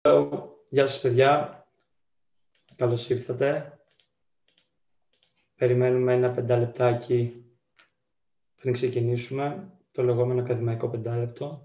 Γεια σας, παιδιά. Καλώς ήρθατε. Περιμένουμε ένα 5 λεπτάκι πριν ξεκινήσουμε το λεγόμενο ακαδημαϊκό 5 λεπτό.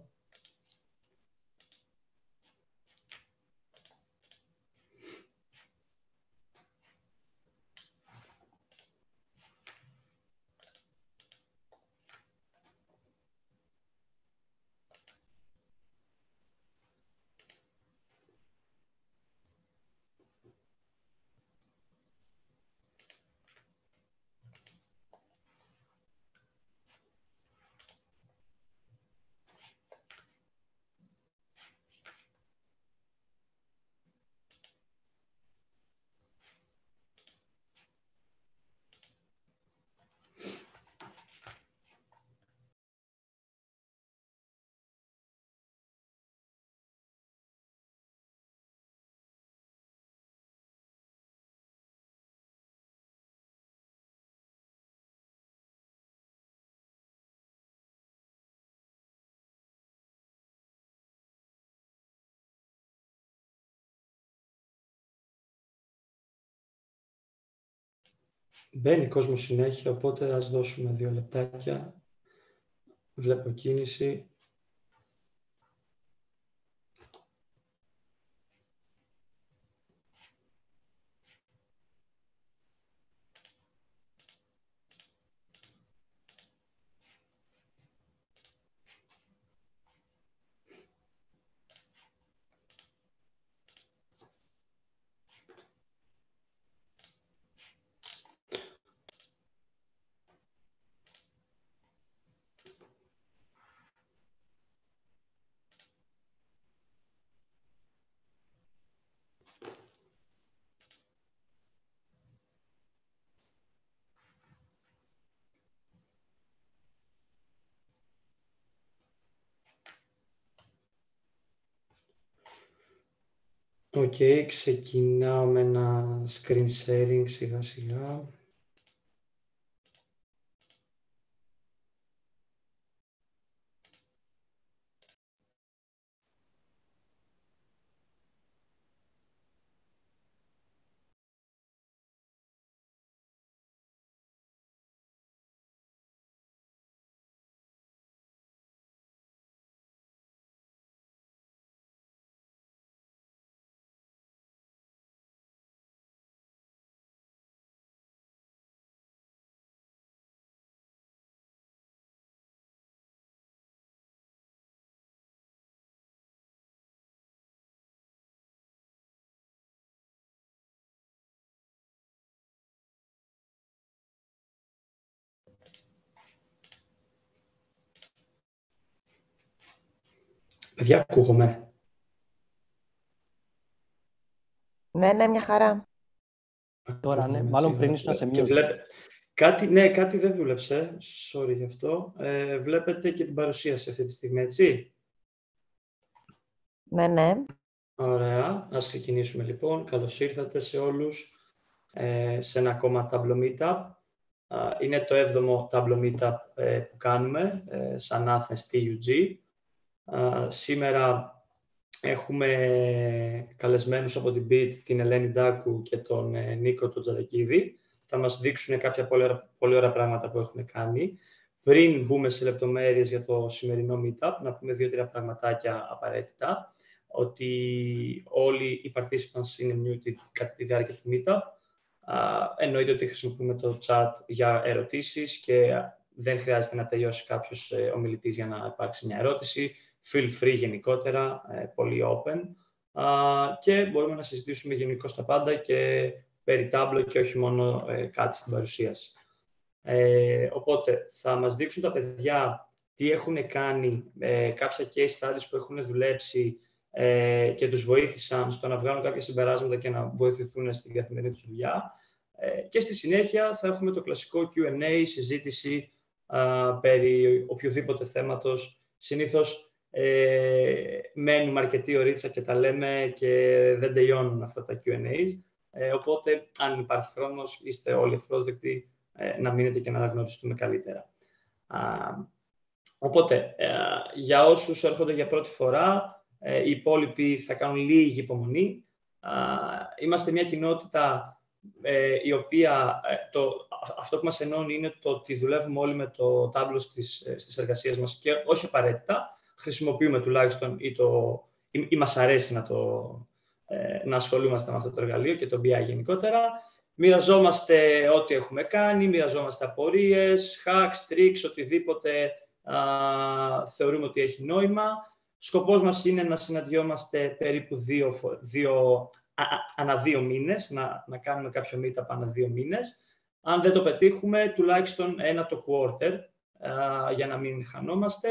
Μπαίνει κόσμο συνέχεια, οπότε ας δώσουμε 2 λεπτάκια. Βλέπω κίνηση. Οκ, ξεκινάω με ένα screen sharing σιγά σιγά. Παιδιά, ακούγομαι? Ναι, μια χαρά. Τώρα, ναι, μάλλον πριν ήσουν σε mute. Κάτι δεν δούλεψε, sorry γι' αυτό. Βλέπετε και την παρουσίαση αυτή τη στιγμή, έτσι? Ναι. Ωραία, ας ξεκινήσουμε λοιπόν. Καλώς ήρθατε σε όλους σε ένα ακόμα Tableau Meetup. Είναι το 7ο Tableau Meetup που κάνουμε σαν Athens TUG. Σήμερα έχουμε καλεσμένους από την BIT, την Ελένη Ντάκου και τον Νίκο τον Τζαδακίδη. Θα μας δείξουν κάποια πολύ ωραία πράγματα που έχουν κάνει. Πριν μπούμε σε λεπτομέρειες για το σημερινό Meetup, να πούμε 2-3 πραγματάκια απαραίτητα. Ότι όλοι οι participants είναι muted κατά τη διάρκεια του Meetup. Εννοείται ότι χρησιμοποιούμε το chat για ερωτήσεις και δεν χρειάζεται να τελειώσει κάποιος ομιλητής για να υπάρξει μια ερώτηση. Feel free γενικότερα, πολύ open. Και μπορούμε να συζητήσουμε γενικώς τα πάντα και περί Tableau και όχι μόνο κάτι στην παρουσίαση. Οπότε, θα μας δείξουν τα παιδιά τι έχουν κάνει, κάποια case studies που έχουν δουλέψει και τους βοήθησαν στο να βγάλουν κάποια συμπεράσματα και να βοηθηθούν στην καθημερινή τους δουλειά. Και στη συνέχεια θα έχουμε το κλασικό Q&A, συζήτηση περί οποιοδήποτε θέματος. Συνήθως μένουμε αρκετή ωρίτσα και τα λέμε και δεν τελειώνουν αυτά τα Q&As. Οπότε, αν υπάρχει χρόνος, είστε όλοι ευπρόσδεκτοι να μείνετε και να τα γνωριστούμε καλύτερα. Οπότε, για όσους έρχονται για πρώτη φορά, Οι υπόλοιποι θα κάνουν λίγη υπομονή. Είμαστε μια κοινότητα η οποία αυτό που μας ενώνει είναι το ότι δουλεύουμε όλοι με το Tableau στις εργασίες μας και όχι απαραίτητα. Χρησιμοποιούμε τουλάχιστον ή μας αρέσει να ασχολούμαστε με αυτό το εργαλείο και το BI γενικότερα. Μοιραζόμαστε ό,τι έχουμε κάνει, μοιραζόμαστε απορίες, hacks, tricks, οτιδήποτε θεωρούμε ότι έχει νόημα. Σκοπός μας είναι να συναντιόμαστε περίπου ανά 2 μήνες, να κάνουμε κάποιο meetup ανά 2 μήνες. Αν δεν το πετύχουμε, τουλάχιστον ένα το quarter, για να μην χανόμαστε.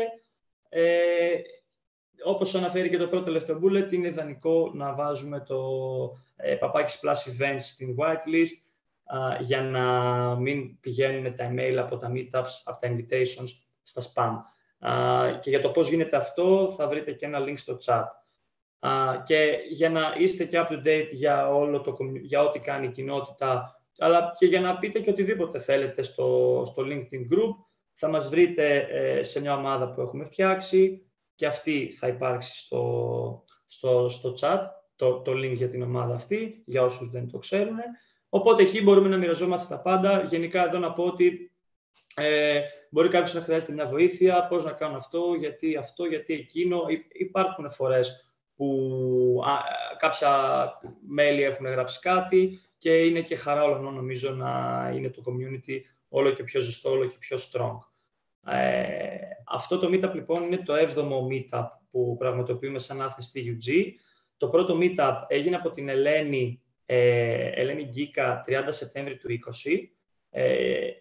Όπως αναφέρει και το πρώτο τελευταίο bullet, είναι ιδανικό να βάζουμε το Papakis Plus Events στην whitelist, για να μην πηγαίνουν τα email από τα meetups, από τα invitations στα spam. Και για το πώς γίνεται αυτό θα βρείτε και ένα link στο chat. Και για να είστε και up to date για ό,τι κάνει η κοινότητα, αλλά και για να πείτε και οτιδήποτε θέλετε στο LinkedIn group, θα μας βρείτε σε μια ομάδα που έχουμε φτιάξει και αυτή θα υπάρξει στο chat, το link για την ομάδα αυτή, για όσους δεν το ξέρουν. Οπότε εκεί μπορούμε να μοιραζόμαστε τα πάντα. Γενικά εδώ να πω ότι μπορεί κάποιος να χρειάζεται μια βοήθεια, πώς να κάνω αυτό, γιατί εκείνο. Υπάρχουν φορές που κάποια μέλη έχουν γράψει κάτι και είναι και χαρά όλων νομίζω να είναι το community όλο και πιο ζεστό, όλο και πιο strong. Αυτό το meetup λοιπόν είναι το 7ο meetup που πραγματοποιούμε σαν Athens TUG. Το πρώτο meetup έγινε από την Ελένη Γκίκα 30 Σεπτέμβρη του 2020,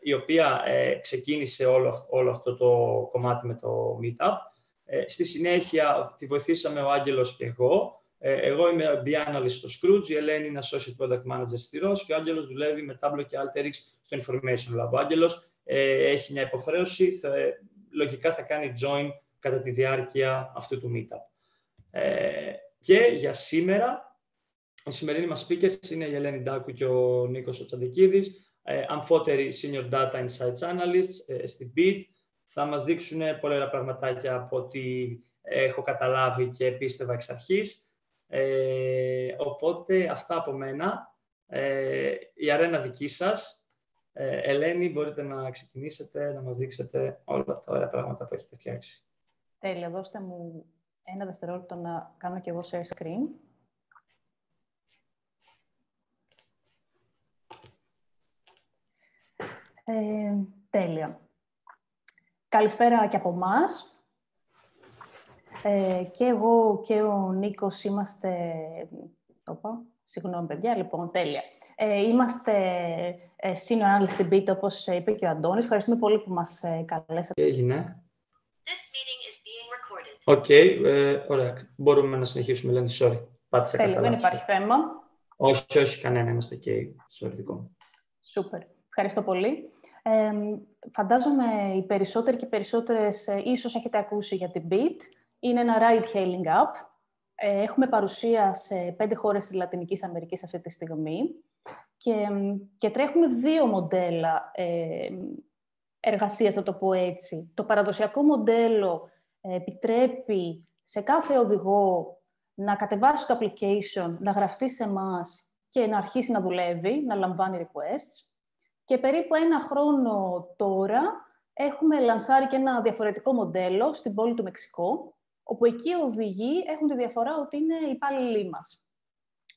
η οποία ξεκίνησε όλο αυτό το κομμάτι με το meetup. Στη συνέχεια τη βοηθήσαμε ο Άγγελος και εγώ. Εγώ είμαι BI Analyst στο Scrooge, η Ελένη είναι Associate Product Manager στη ROS και ο Άγγελος δουλεύει με Tableau και Alteryx στο Information Lab. Ο Άγγελος έχει μια υποχρέωση, λογικά θα κάνει join κατά τη διάρκεια αυτού του meetup. Και για σήμερα, οι σημερινοί μας speakers είναι η Ελένη Ντάκου και ο Νίκος ο Τσαντεκίδης, αμφότεροι Senior Data Insights Analysts στην BIT. Θα μας δείξουν πολλά ωραία πραγματάκια από ό,τι έχω καταλάβει και πίστευα εξ αρχής. Οπότε αυτά από μένα. Η αρένα δική σας. Ελένη, μπορείτε να ξεκινήσετε, να μας δείξετε όλα τα ωραία πράγματα που έχετε φτιάξει. Τέλεια. Δώστε μου ένα δευτερόλεπτο να κάνω κι εγώ share screen. Τέλεια. Καλησπέρα και από εμάς. Και εγώ και ο Νίκος είμαστε... Συγγνώμη, παιδιά. Λοιπόν, τέλεια. Είμαστε senior analyst στην BIT, όπως είπε και ο Αντώνης. Ευχαριστούμε πολύ που μας καλέσατε. Τι έγινε? Οκ, ωραία. Μπορούμε να συνεχίσουμε, Ελένη. Sorry. Πάτησα τέλεια, δεν υπάρχει θέμα. Όχι, κανένα. Είμαστε και sorry, δικό μου. Σούπερ. Ευχαριστώ πολύ. Φαντάζομαι οι περισσότεροι και οι περισσότερες ίσως έχετε ακούσει για την BIT. Είναι ένα ride-hailing app. Έχουμε παρουσία σε 5 χώρες της Λατινικής Αμερικής αυτή τη στιγμή και τρέχουμε 2 μοντέλα εργασίας, θα το πω έτσι. Το παραδοσιακό μοντέλο επιτρέπει σε κάθε οδηγό να κατεβάσει το application, να γραφτεί σε εμάς και να αρχίσει να δουλεύει, να λαμβάνει requests. Και περίπου 1 χρόνο τώρα έχουμε λανσάρει και ένα διαφορετικό μοντέλο στην πόλη του Μεξικό, όπου εκεί οι οδηγοί έχουν τη διαφορά ότι είναι υπάλληλοι μας.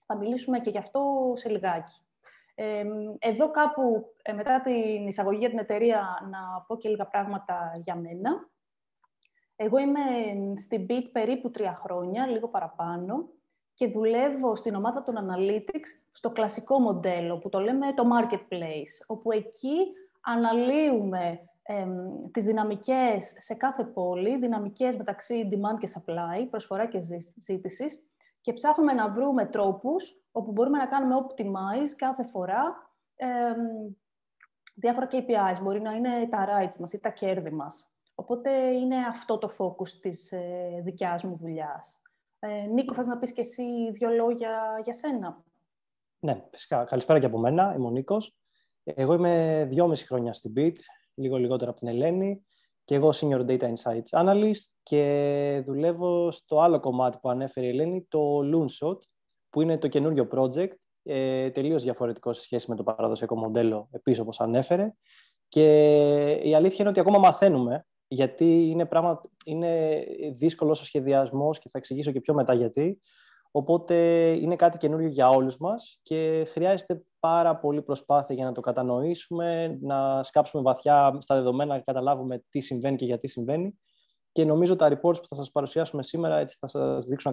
Θα μιλήσουμε και γι' αυτό σε λιγάκι. Εδώ κάπου, μετά την εισαγωγή για την εταιρεία, να πω και λίγα πράγματα για μένα. Εγώ είμαι στην BIT περίπου 3 χρόνια, λίγο παραπάνω, και δουλεύω στην ομάδα των Analytics στο κλασικό μοντέλο, που το λέμε το Marketplace, όπου εκεί αναλύουμε τις δυναμικές σε κάθε πόλη, δυναμικές μεταξύ demand και supply, προσφορά και ζήτησης, και ψάχνουμε να βρούμε τρόπους όπου μπορούμε να κάνουμε optimize κάθε φορά διάφορα KPIs. Μπορεί να είναι τα rights μας ή τα κέρδη μας. Οπότε είναι αυτό το focus της δικιάς μου δουλειάς. Νίκο, θες να πεις και εσύ 2 λόγια για σένα? Ναι, φυσικά. Καλησπέρα και από μένα. Είμαι ο Νίκος. Εγώ είμαι 2,5 χρόνια στην BIT, λίγο λιγότερο από την Ελένη. και εγώ Senior Data Insights Analyst και δουλεύω στο άλλο κομμάτι που ανέφερε η Ελένη, το Loonshot, που είναι το καινούριο project, τελείως διαφορετικό σε σχέση με το παραδοσιακό μοντέλο, επίσης όπως ανέφερε. Και η αλήθεια είναι ότι ακόμα μαθαίνουμε, γιατί είναι δύσκολος ο σχεδιασμός και θα εξηγήσω και πιο μετά γιατί. Οπότε είναι κάτι καινούριο για όλους μας και χρειάζεται πάρα πολύ προσπάθεια για να το κατανοήσουμε, να σκάψουμε βαθιά στα δεδομένα, να καταλάβουμε τι συμβαίνει και γιατί συμβαίνει. Και νομίζω τα reports που θα σας παρουσιάσουμε σήμερα έτσι θα σας δείξουν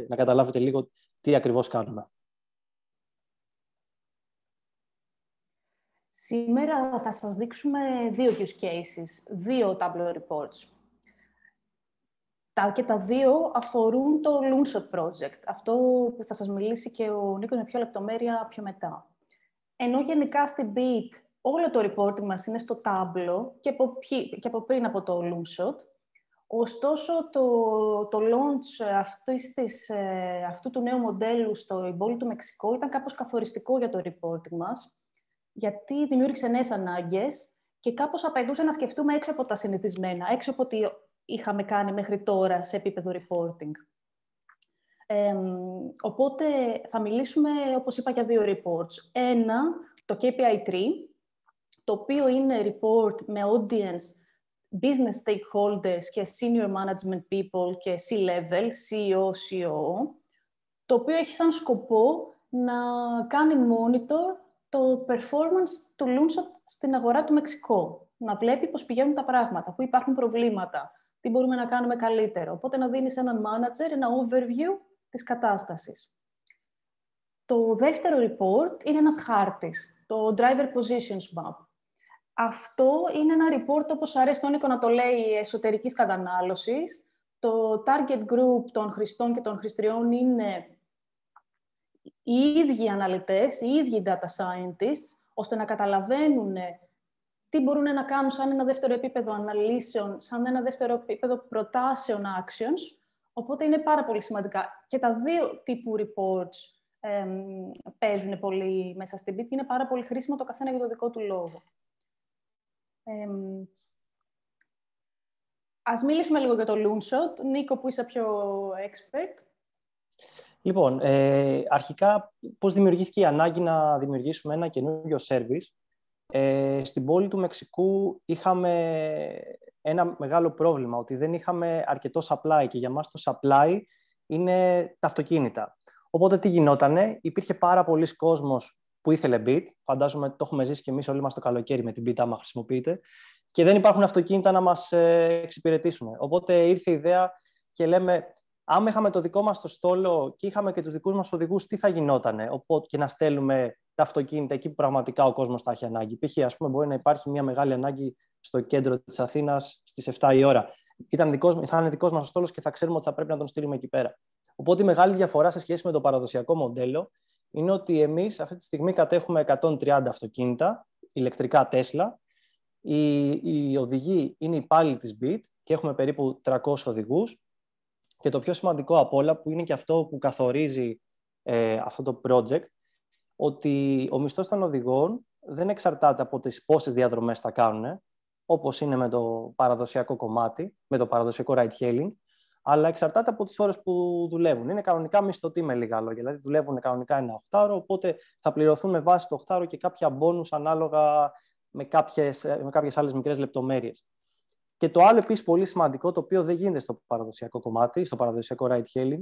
να καταλάβετε λίγο τι ακριβώς κάνουμε. Σήμερα θα σας δείξουμε 2 use cases, 2 Tableau reports. Και τα 2 αφορούν το Loonshot project. Αυτό που θα σας μιλήσει και ο Νίκος με πιο λεπτομέρεια πιο μετά. Ενώ γενικά στην Beat όλο το reporting μας είναι στο Tableau και από πριν από το Loonshot. Ωστόσο, το launch αυτού του νέου μοντέλου στο πόλη του Μεξικό ήταν κάπως καθοριστικό για το reporting μας, γιατί δημιούργησε νέες ανάγκες και κάπως απαιτούσε να σκεφτούμε έξω από τα συνηθισμένα, έξω από ό,τι είχαμε κάνει μέχρι τώρα σε επίπεδο reporting. Οπότε θα μιλήσουμε, όπως είπα, για 2 reports. Ένα, το KPI3, το οποίο είναι report με audience, business stakeholders και senior management people και C-level, CEO, COO, το οποίο έχει σαν σκοπό να κάνει monitor το performance του Loonshot στην αγορά του Μεξικό. Να βλέπει πώς πηγαίνουν τα πράγματα, πού υπάρχουν προβλήματα, τι μπορούμε να κάνουμε καλύτερο. Οπότε να δίνει σε έναν manager ένα overview της κατάστασης. Το δεύτερο report είναι ένας χάρτης, το Driver Positions Map. Αυτό είναι ένα report, όπως αρέσει τον Νίκο να το λέει, εσωτερικής κατανάλωσης. Το target group των χρηστών και των χρηστριών είναι οι ίδιοι αναλυτές, οι ίδιοι data scientists, ώστε να καταλαβαίνουν τι μπορούν να κάνουν σαν ένα δεύτερο επίπεδο αναλύσεων, σαν ένα δεύτερο επίπεδο προτάσεων actions. Οπότε είναι πάρα πολύ σημαντικά. Και τα 2 τύπου reports παίζουν πολύ μέσα στην Beat και είναι πάρα πολύ χρήσιμο το καθένα για το δικό του λόγο. Ας μιλήσουμε λίγο για το Loonshot. Νίκο, που είσαι πιο expert. Λοιπόν, αρχικά πώς δημιουργήθηκε η ανάγκη να δημιουργήσουμε ένα καινούριο service. Στην πόλη του Μεξικού είχαμε ένα μεγάλο πρόβλημα, ότι δεν είχαμε αρκετό supply και για μας το supply είναι τα αυτοκίνητα. Οπότε τι γινότανε, υπήρχε πάρα πολλοί κόσμος που ήθελε Beat, φαντάζομαι το έχουμε ζήσει και εμείς όλοι μας το καλοκαίρι με την Beat άμα χρησιμοποιείτε, και δεν υπάρχουν αυτοκίνητα να μας εξυπηρετήσουν. Οπότε ήρθε η ιδέα και λέμε, άμα είχαμε το δικό μας το στόλο και είχαμε και τους δικούς μας οδηγούς, τι θα γινότανε, οπότε και να στέλνουμε τα αυτοκίνητα εκεί που πραγματικά ο κόσμος τα έχει ανάγκη. Π.χ. ας πούμε, μπορεί να υπάρχει μια μεγάλη ανάγκη στο κέντρο της Αθήνας στις 7 η ώρα. Θα είναι δικός μας ο στόλος και θα ξέρουμε ότι θα πρέπει να τον στείλουμε εκεί πέρα. Οπότε η μεγάλη διαφορά σε σχέση με το παραδοσιακό μοντέλο είναι ότι εμείς αυτή τη στιγμή κατέχουμε 130 αυτοκίνητα, ηλεκτρικά Tesla. Οι οδηγοί είναι υπάλληλοι της Beat και έχουμε περίπου 300 οδηγούς. Και το πιο σημαντικό απ' όλα, που είναι και αυτό που καθορίζει αυτό το project, ότι ο μισθός των οδηγών δεν εξαρτάται από τις πόσες διαδρομές θα κάνουν, όπως είναι με το παραδοσιακό κομμάτι, με το παραδοσιακό ride-hailing, αλλά εξαρτάται από τις ώρες που δουλεύουν. Είναι κανονικά μισθωτοί με λίγα λόγια, δηλαδή δουλεύουν κανονικά ένα 8ωρο, οπότε θα πληρωθούν με βάση το 8ωρο και κάποια μπόνους ανάλογα με κάποιες άλλες μικρές λεπτομέρειες. Και το άλλο επίσης πολύ σημαντικό, το οποίο δεν γίνεται στο παραδοσιακό κομμάτι, στο παραδοσιακό ride-hailing,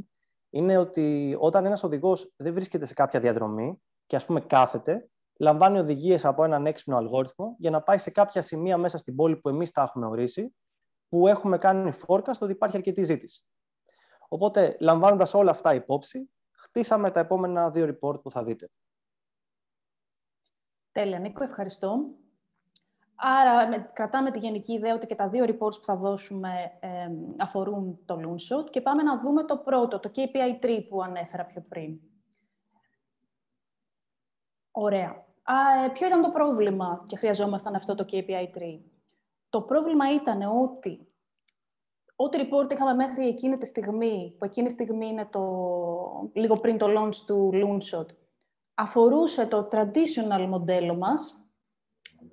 είναι ότι όταν ένας οδηγός δεν βρίσκεται σε κάποια διαδρομή και ας πούμε κάθεται, λαμβάνει οδηγίες από έναν έξυπνο αλγόριθμο για να πάει σε κάποια σημεία μέσα στην πόλη που εμείς τα έχουμε ορίσει, που έχουμε κάνει forecast ότι υπάρχει αρκετή ζήτηση. Οπότε, λαμβάνοντας όλα αυτά υπόψη, χτίσαμε τα επόμενα 2 report που θα δείτε. Τέλεια, Νίκο, ευχαριστώ. Άρα, κρατάμε τη γενική ιδέα ότι και τα 2 reports που θα δώσουμε αφορούν το Loonshot και πάμε να δούμε το πρώτο, το KPI3 που ανέφερα πιο πριν. Ωραία. Ποιο ήταν το πρόβλημα και χρειαζόμασταν αυτό το KPI3? Το πρόβλημα ήταν ότι ό,τι report είχαμε μέχρι εκείνη τη στιγμή, που εκείνη τη στιγμή είναι λίγο πριν το launch του Loonshot, αφορούσε το traditional μοντέλο μας,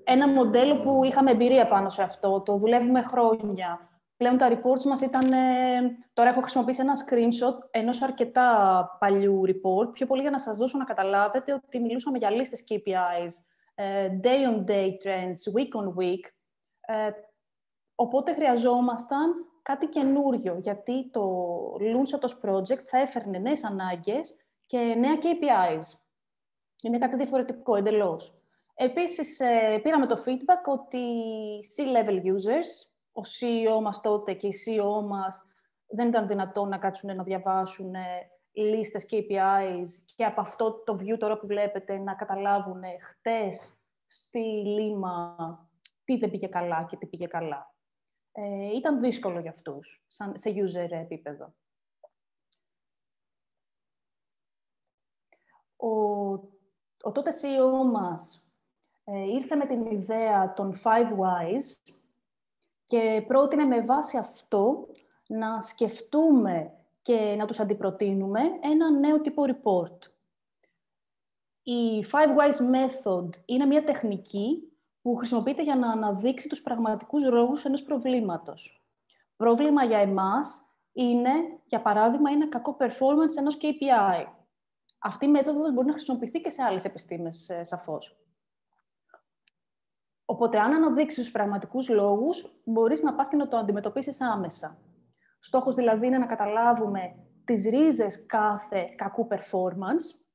ένα μοντέλο που είχαμε εμπειρία πάνω σε αυτό, το δουλεύουμε χρόνια. Πλέον τα reports μας ήταν... Τώρα έχω χρησιμοποιήσει ένα screenshot ενός αρκετά παλιού report, πιο πολύ για να σας δώσω να καταλάβετε ότι μιλούσαμε για λίστες KPIs, day-on-day trends, week-on-week. Οπότε χρειαζόμασταν κάτι καινούριο, γιατί το Loonshot project θα έφερνε νέες ανάγκες και νέα KPIs. Είναι κάτι διαφορετικό εντελώς. Επίσης, πήραμε το feedback ότι C-level users, ο CEO μας τότε και οι CEO μας δεν ήταν δυνατόν να κάτσουν να διαβάσουν λίστες KPIs και από αυτό το view τώρα που βλέπετε να καταλάβουν χτες στη Λίμα τι δεν πήγε καλά και τι πήγε καλά. Ήταν δύσκολο για αυτούς, σε user επίπεδο. Ο τότε CEO μας ήρθε με την ιδέα των 5 whys και πρότεινε με βάση αυτό να σκεφτούμε και να τους αντιπροτείνουμε ένα νέο τύπο report. Η 5 whys method είναι μια τεχνική που χρησιμοποιείται για να αναδείξει τους πραγματικούς λόγους ενός προβλήματος. Πρόβλημα για εμάς είναι, για παράδειγμα, ένα κακό performance ενός KPI. Αυτή η μέθοδος μπορεί να χρησιμοποιηθεί και σε άλλες επιστήμες, σαφώς. Οπότε, αν αναδείξεις τους πραγματικούς λόγους, μπορείς να πας και να το αντιμετωπίσεις άμεσα. Στόχος δηλαδή είναι να καταλάβουμε τις ρίζες κάθε κακού performance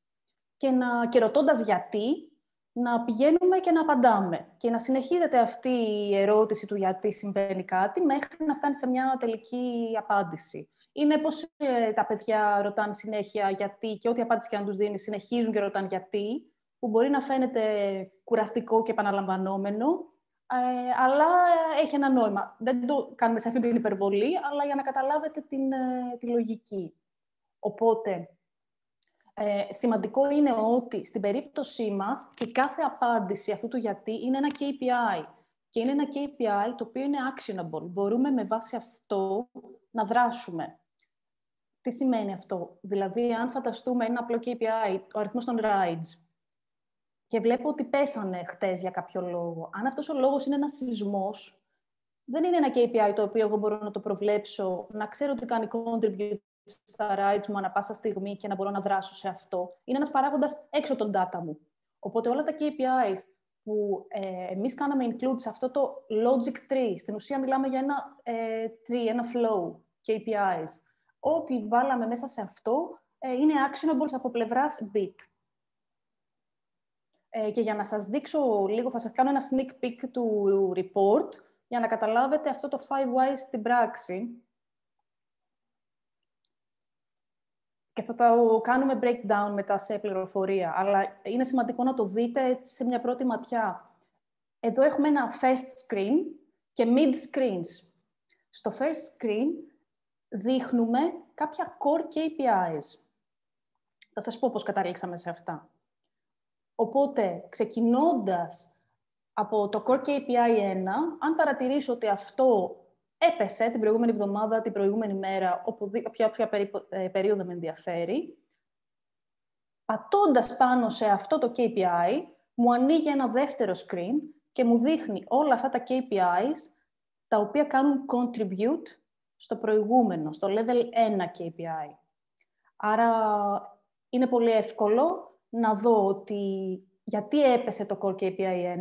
και ρωτώντας γιατί, να πηγαίνουμε και να απαντάμε. Και να συνεχίζεται αυτή η ερώτηση του γιατί συμβαίνει κάτι μέχρι να φτάνει σε μια τελική απάντηση. Είναι πως τα παιδιά ρωτάνε συνέχεια γιατί και ό,τι απάντηση και αν τους δίνει συνεχίζουν και ρωτάνε γιατί, που μπορεί να φαίνεται κουραστικό και επαναλαμβανόμενο, αλλά έχει ένα νόημα. Δεν το κάνουμε σε αυτή την υπερβολή, αλλά για να καταλάβετε τη λογική. Οπότε, σημαντικό είναι ότι στην περίπτωσή μας η κάθε απάντηση αυτού του γιατί είναι ένα KPI. Και είναι ένα KPI το οποίο είναι actionable. Μπορούμε με βάση αυτό να δράσουμε. Τι σημαίνει αυτό? Δηλαδή, αν φανταστούμε ένα απλό KPI, ο αριθμός των rides, και βλέπω ότι πέσανε χτες για κάποιο λόγο. Αν αυτός ο λόγος είναι ένας σεισμός, δεν είναι ένα KPI το οποίο εγώ μπορώ να το προβλέψω, να ξέρω ότι κάνει contribute στα rides μου ανά πάσα στιγμή και να μπορώ να δράσω σε αυτό. Είναι ένας παράγοντας έξω των data μου. Οπότε όλα τα KPIs που εμείς κάναμε include σε αυτό το logic tree, στην ουσία μιλάμε για ένα tree, ένα flow KPIs. Ό,τι βάλαμε μέσα σε αυτό είναι actionables από πλευράς bit. Και για να σας δείξω λίγο, θα σας κάνω ένα sneak peek του report για να καταλάβετε αυτό το 5 whys στην πράξη. Και θα το κάνουμε breakdown μετά σε πληροφορία, αλλά είναι σημαντικό να το δείτε σε μια πρώτη ματιά. Εδώ έχουμε ένα first screen και mid screens. Στο first screen δείχνουμε κάποια core KPIs. Θα σας πω πώς καταλήξαμε σε αυτά. Οπότε, ξεκινώντας από το core KPI 1, αν παρατηρήσω ότι αυτό έπεσε την προηγούμενη εβδομάδα, την προηγούμενη μέρα, όποια περίοδο με ενδιαφέρει, πατώντας πάνω σε αυτό το KPI, μου ανοίγει ένα δεύτερο screen και μου δείχνει όλα αυτά τα KPIs, τα οποία κάνουν contribute στο προηγούμενο, στο level 1 KPI. Άρα, είναι πολύ εύκολο να δω ότι γιατί έπεσε το core KPI 1,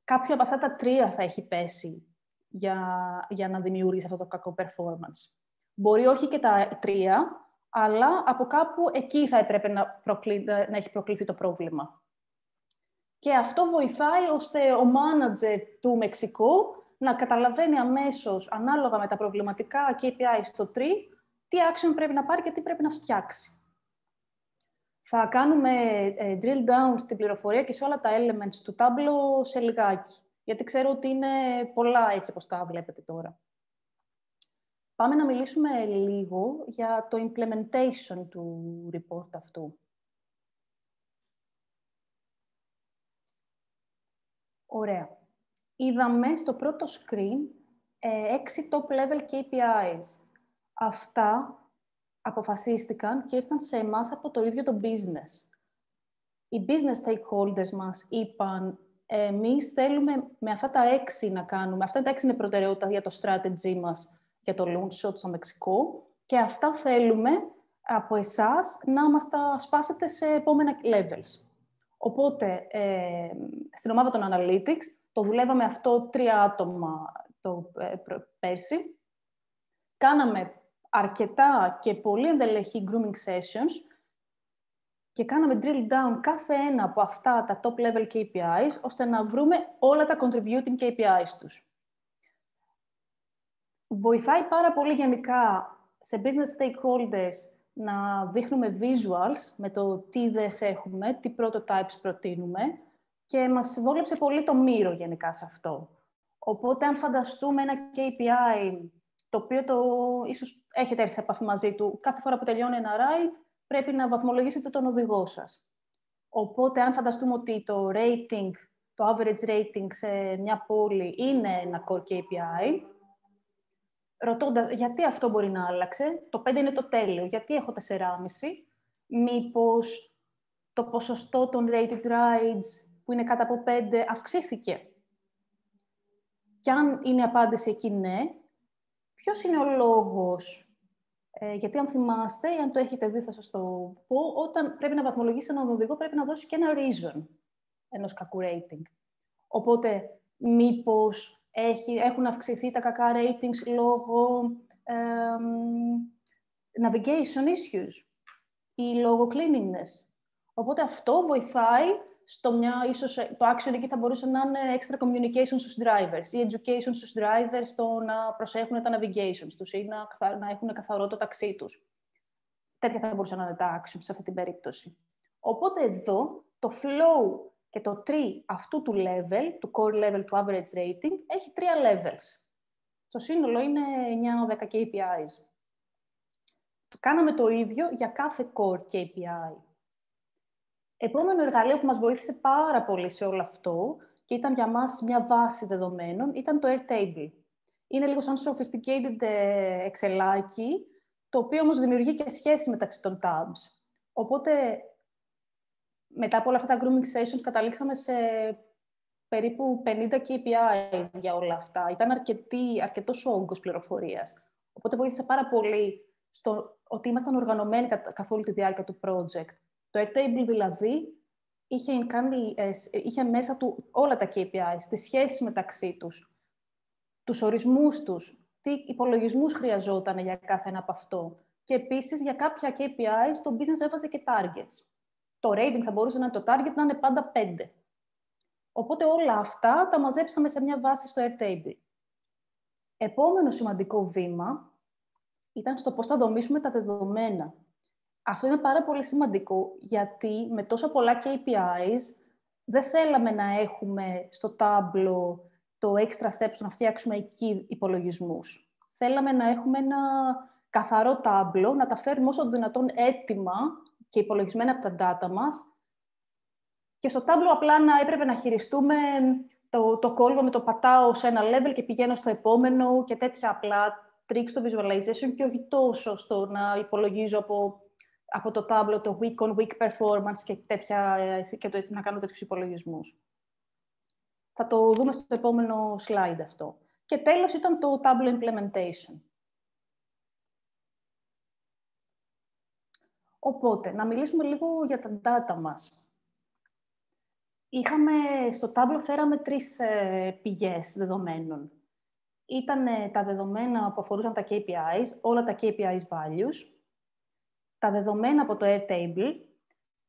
κάποιο από αυτά τα 3 θα έχει πέσει για να δημιουργήσει αυτό το κακό performance. Μπορεί όχι και τα 3, αλλά από κάπου εκεί θα έπρεπε να έχει προκληθεί το πρόβλημα. Και αυτό βοηθάει ώστε ο manager του Μεξικού να καταλαβαίνει αμέσως, ανάλογα με τα προβληματικά KPI στο tree, τι action πρέπει να πάρει και τι πρέπει να φτιάξει. Θα κάνουμε drill down στην πληροφορία και σε όλα τα elements του Tableau σε λιγάκι. Γιατί ξέρω ότι είναι πολλά έτσι όπως τα βλέπετε τώρα. Πάμε να μιλήσουμε λίγο για το implementation του report αυτού. Ωραία. Είδαμε στο πρώτο screen 6 top-level KPIs. Αυτά αποφασίστηκαν και ήρθαν σε εμάς από το ίδιο το business. Οι business stakeholders μας είπαν Εμείς θέλουμε με αυτά τα 6 να κάνουμε. Αυτά τα 6 είναι προτεραιότητα για το strategy μας, για το launch shot στο Μεξικό. Και αυτά θέλουμε από εσάς να μας τα σπάσετε σε επόμενα levels. Οπότε, στην ομάδα των Analytics, το δουλεύαμε αυτό 3 άτομα πέρσι. Κάναμε αρκετά και πολύ ενδελεχή grooming sessions και κάναμε drill down κάθε ένα από αυτά τα top level KPIs, ώστε να βρούμε όλα τα contributing KPIs τους. Βοηθάει πάρα πολύ γενικά σε business stakeholders να δείχνουμε visuals με το τι ιδέες έχουμε, τι prototypes προτείνουμε και μας βόλεψε πολύ το Miro γενικά σε αυτό. Οπότε, αν φανταστούμε ένα KPI, το οποίο ίσως έχετε έρθει σε επαφή μαζί του, κάθε φορά που τελειώνει ένα ride, πρέπει να βαθμολογήσετε τον οδηγό σας. Οπότε, αν φανταστούμε ότι το rating, το average rating σε μια πόλη είναι ένα core KPI, ρωτώντας γιατί αυτό μπορεί να άλλαξε, το 5 είναι το τέλειο, γιατί έχω 4,5, μήπως το ποσοστό των rated rides που είναι κάτω από 5 αυξήθηκε. Και αν είναι η απάντηση εκεί ναι, ποιος είναι ο λόγος? Γιατί αν θυμάστε, ή αν το έχετε δει θα σας το πω, όταν πρέπει να βαθμολογήσει έναν οδηγό πρέπει να δώσει και ένα reason ενός κακού rating. Οπότε, μήπως έχουν αυξηθεί τα κακά ratings λόγω navigation issues ή λόγω cleanliness. Οπότε αυτό βοηθάει ίσως το action εκεί θα μπορούσε να είναι extra communication στους drivers ή education στους drivers στο να προσέχουν τα navigations τους ή να έχουν καθαρό το ταξί τους. Τέτοια θα μπορούσαν να είναι τα actions σε αυτή την περίπτωση. Οπότε εδώ το flow και το tree αυτού του level, του core level του average rating, έχει 3 levels. Στο σύνολο είναι 9-10 KPIs. Κάναμε το ίδιο για κάθε core KPI. Επόμενο εργαλείο που μας βοήθησε πάρα πολύ σε όλο αυτό και ήταν για μας μια βάση δεδομένων, ήταν το Airtable. Είναι λίγο σαν sophisticated εξελάκι, το οποίο όμως δημιουργεί και σχέση μεταξύ των tabs. Οπότε, μετά από όλα αυτά τα grooming sessions, καταλήξαμε σε περίπου 50 KPIs για όλα αυτά. Ήταν αρκετός όγκος πληροφορίας. Οπότε βοήθησε πάρα πολύ στο ότι ήμασταν οργανωμένοι καθ' όλη τη διάρκεια του project. Το Airtable δηλαδή είχε μέσα του όλα τα KPIs, τις σχέσεις μεταξύ τους, τους ορισμούς τους, τι υπολογισμούς χρειαζόταν για κάθε ένα από αυτό. Και επίσης για κάποια KPIs το business έβαζε και targets. Το rating θα μπορούσε να είναι το target να είναι πάντα 5. Οπότε όλα αυτά τα μαζέψαμε σε μια βάση στο Airtable. Επόμενο σημαντικό βήμα ήταν στο πώς θα δομήσουμε τα δεδομένα. Αυτό είναι πάρα πολύ σημαντικό, γιατί με τόσα πολλά KPIs δεν θέλαμε να έχουμε στο Tableau το extra steps να φτιάξουμε εκεί υπολογισμούς. Θέλαμε να έχουμε ένα καθαρό Tableau, να τα φέρουμε όσο δυνατόν έτοιμα και υπολογισμένα από τα data μας. Και στο Tableau απλά έπρεπε να χειριστούμε το κόλπο με το πατάω σε ένα level και πηγαίνω στο επόμενο και τέτοια απλά tricks στο visualization και όχι τόσο στο να υπολογίζω από το Tableau το week-on-week performance και να κάνω τέτοιους υπολογισμούς. Θα το δούμε στο επόμενο slide αυτό. Και τέλος ήταν το Tableau implementation. Οπότε, να μιλήσουμε λίγο για τα data μας. Στο Tableau φέραμε 3 πηγές δεδομένων. Ήταν τα δεδομένα που αφορούσαν τα KPIs, όλα τα KPIs values, τα δεδομένα από το Airtable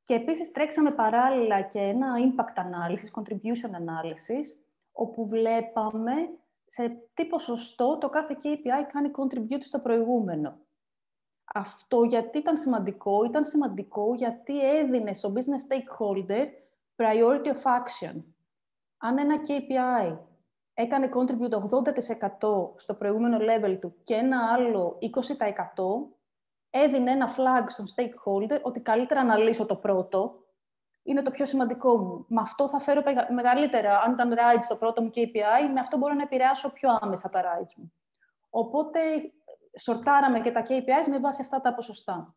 και επίσης τρέξαμε παράλληλα και ένα impact analysis, contribution analysis, όπου βλέπαμε σε τι ποσοστό το κάθε KPI κάνει contribute στο προηγούμενο. Αυτό γιατί ήταν σημαντικό? Ήταν σημαντικό γιατί έδινε στο business stakeholder priority of action. Αν ένα KPI έκανε contribute 80% στο προηγούμενο level του και ένα άλλο 20%, έδινε ένα flag στον stakeholder ότι καλύτερα να λύσω το πρώτο, είναι το πιο σημαντικό μου. Με αυτό θα φέρω μεγαλύτερα. Αν ήταν rides το πρώτο μου KPI, με αυτό μπορώ να επηρεάσω πιο άμεσα τα rides μου. Οπότε, σορτάραμε και τα KPIs με βάση αυτά τα ποσοστά.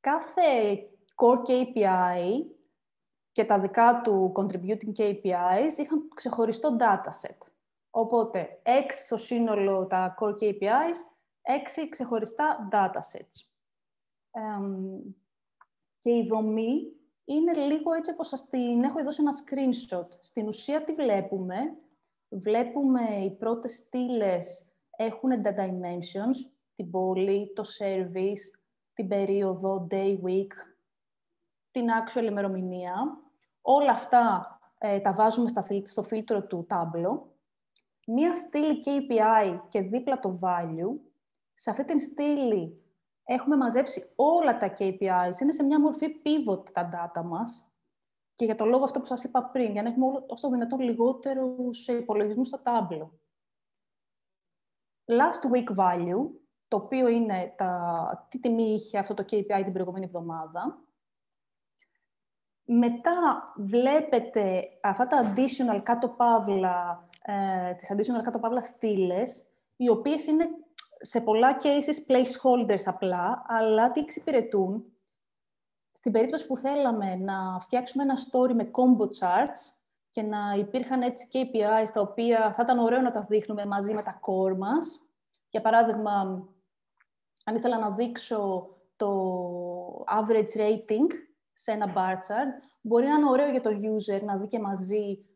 Κάθε core KPI και τα δικά του contributing KPIs είχαν ξεχωριστό dataset. Οπότε, 6 στο σύνολο τα core KPIs, 6 ξεχωριστά datasets. Και η δομή είναι λίγο έτσι όπως σας την έχω δώσει ένα screenshot. Στην ουσία τι βλέπουμε. Βλέπουμε οι πρώτες στήλες έχουν τα dimensions, την πόλη, το service, την περίοδο, day, week, την actual ημερομηνία. Όλα αυτά τα βάζουμε στο φίλτρο του Tableau. Μία στήλη KPI και δίπλα το value. Σε αυτή την στήλη έχουμε μαζέψει όλα τα KPIs. Είναι σε μια μορφή pivot τα data μας. Και για το λόγο αυτό που σας είπα πριν, για να έχουμε όσο δυνατόν λιγότερους υπολογισμούς στο Tableau. Last week value, το οποίο είναι τι τιμή είχε αυτό το KPI την προηγούμενη εβδομάδα. Μετά βλέπετε αυτά τα additional κάτω παύλα, τις additional κάτω παύλα στήλες, οι οποίες είναι σε πολλά cases placeholders απλά, αλλά τι εξυπηρετούν. Στην περίπτωση που θέλαμε να φτιάξουμε ένα story με combo charts και να υπήρχαν έτσι KPIs τα οποία θα ήταν ωραίο να τα δείχνουμε μαζί με τα core μας. Για παράδειγμα, αν ήθελα να δείξω το average rating σε ένα bar chart, μπορεί να είναι ωραίο για το user να δει και μαζί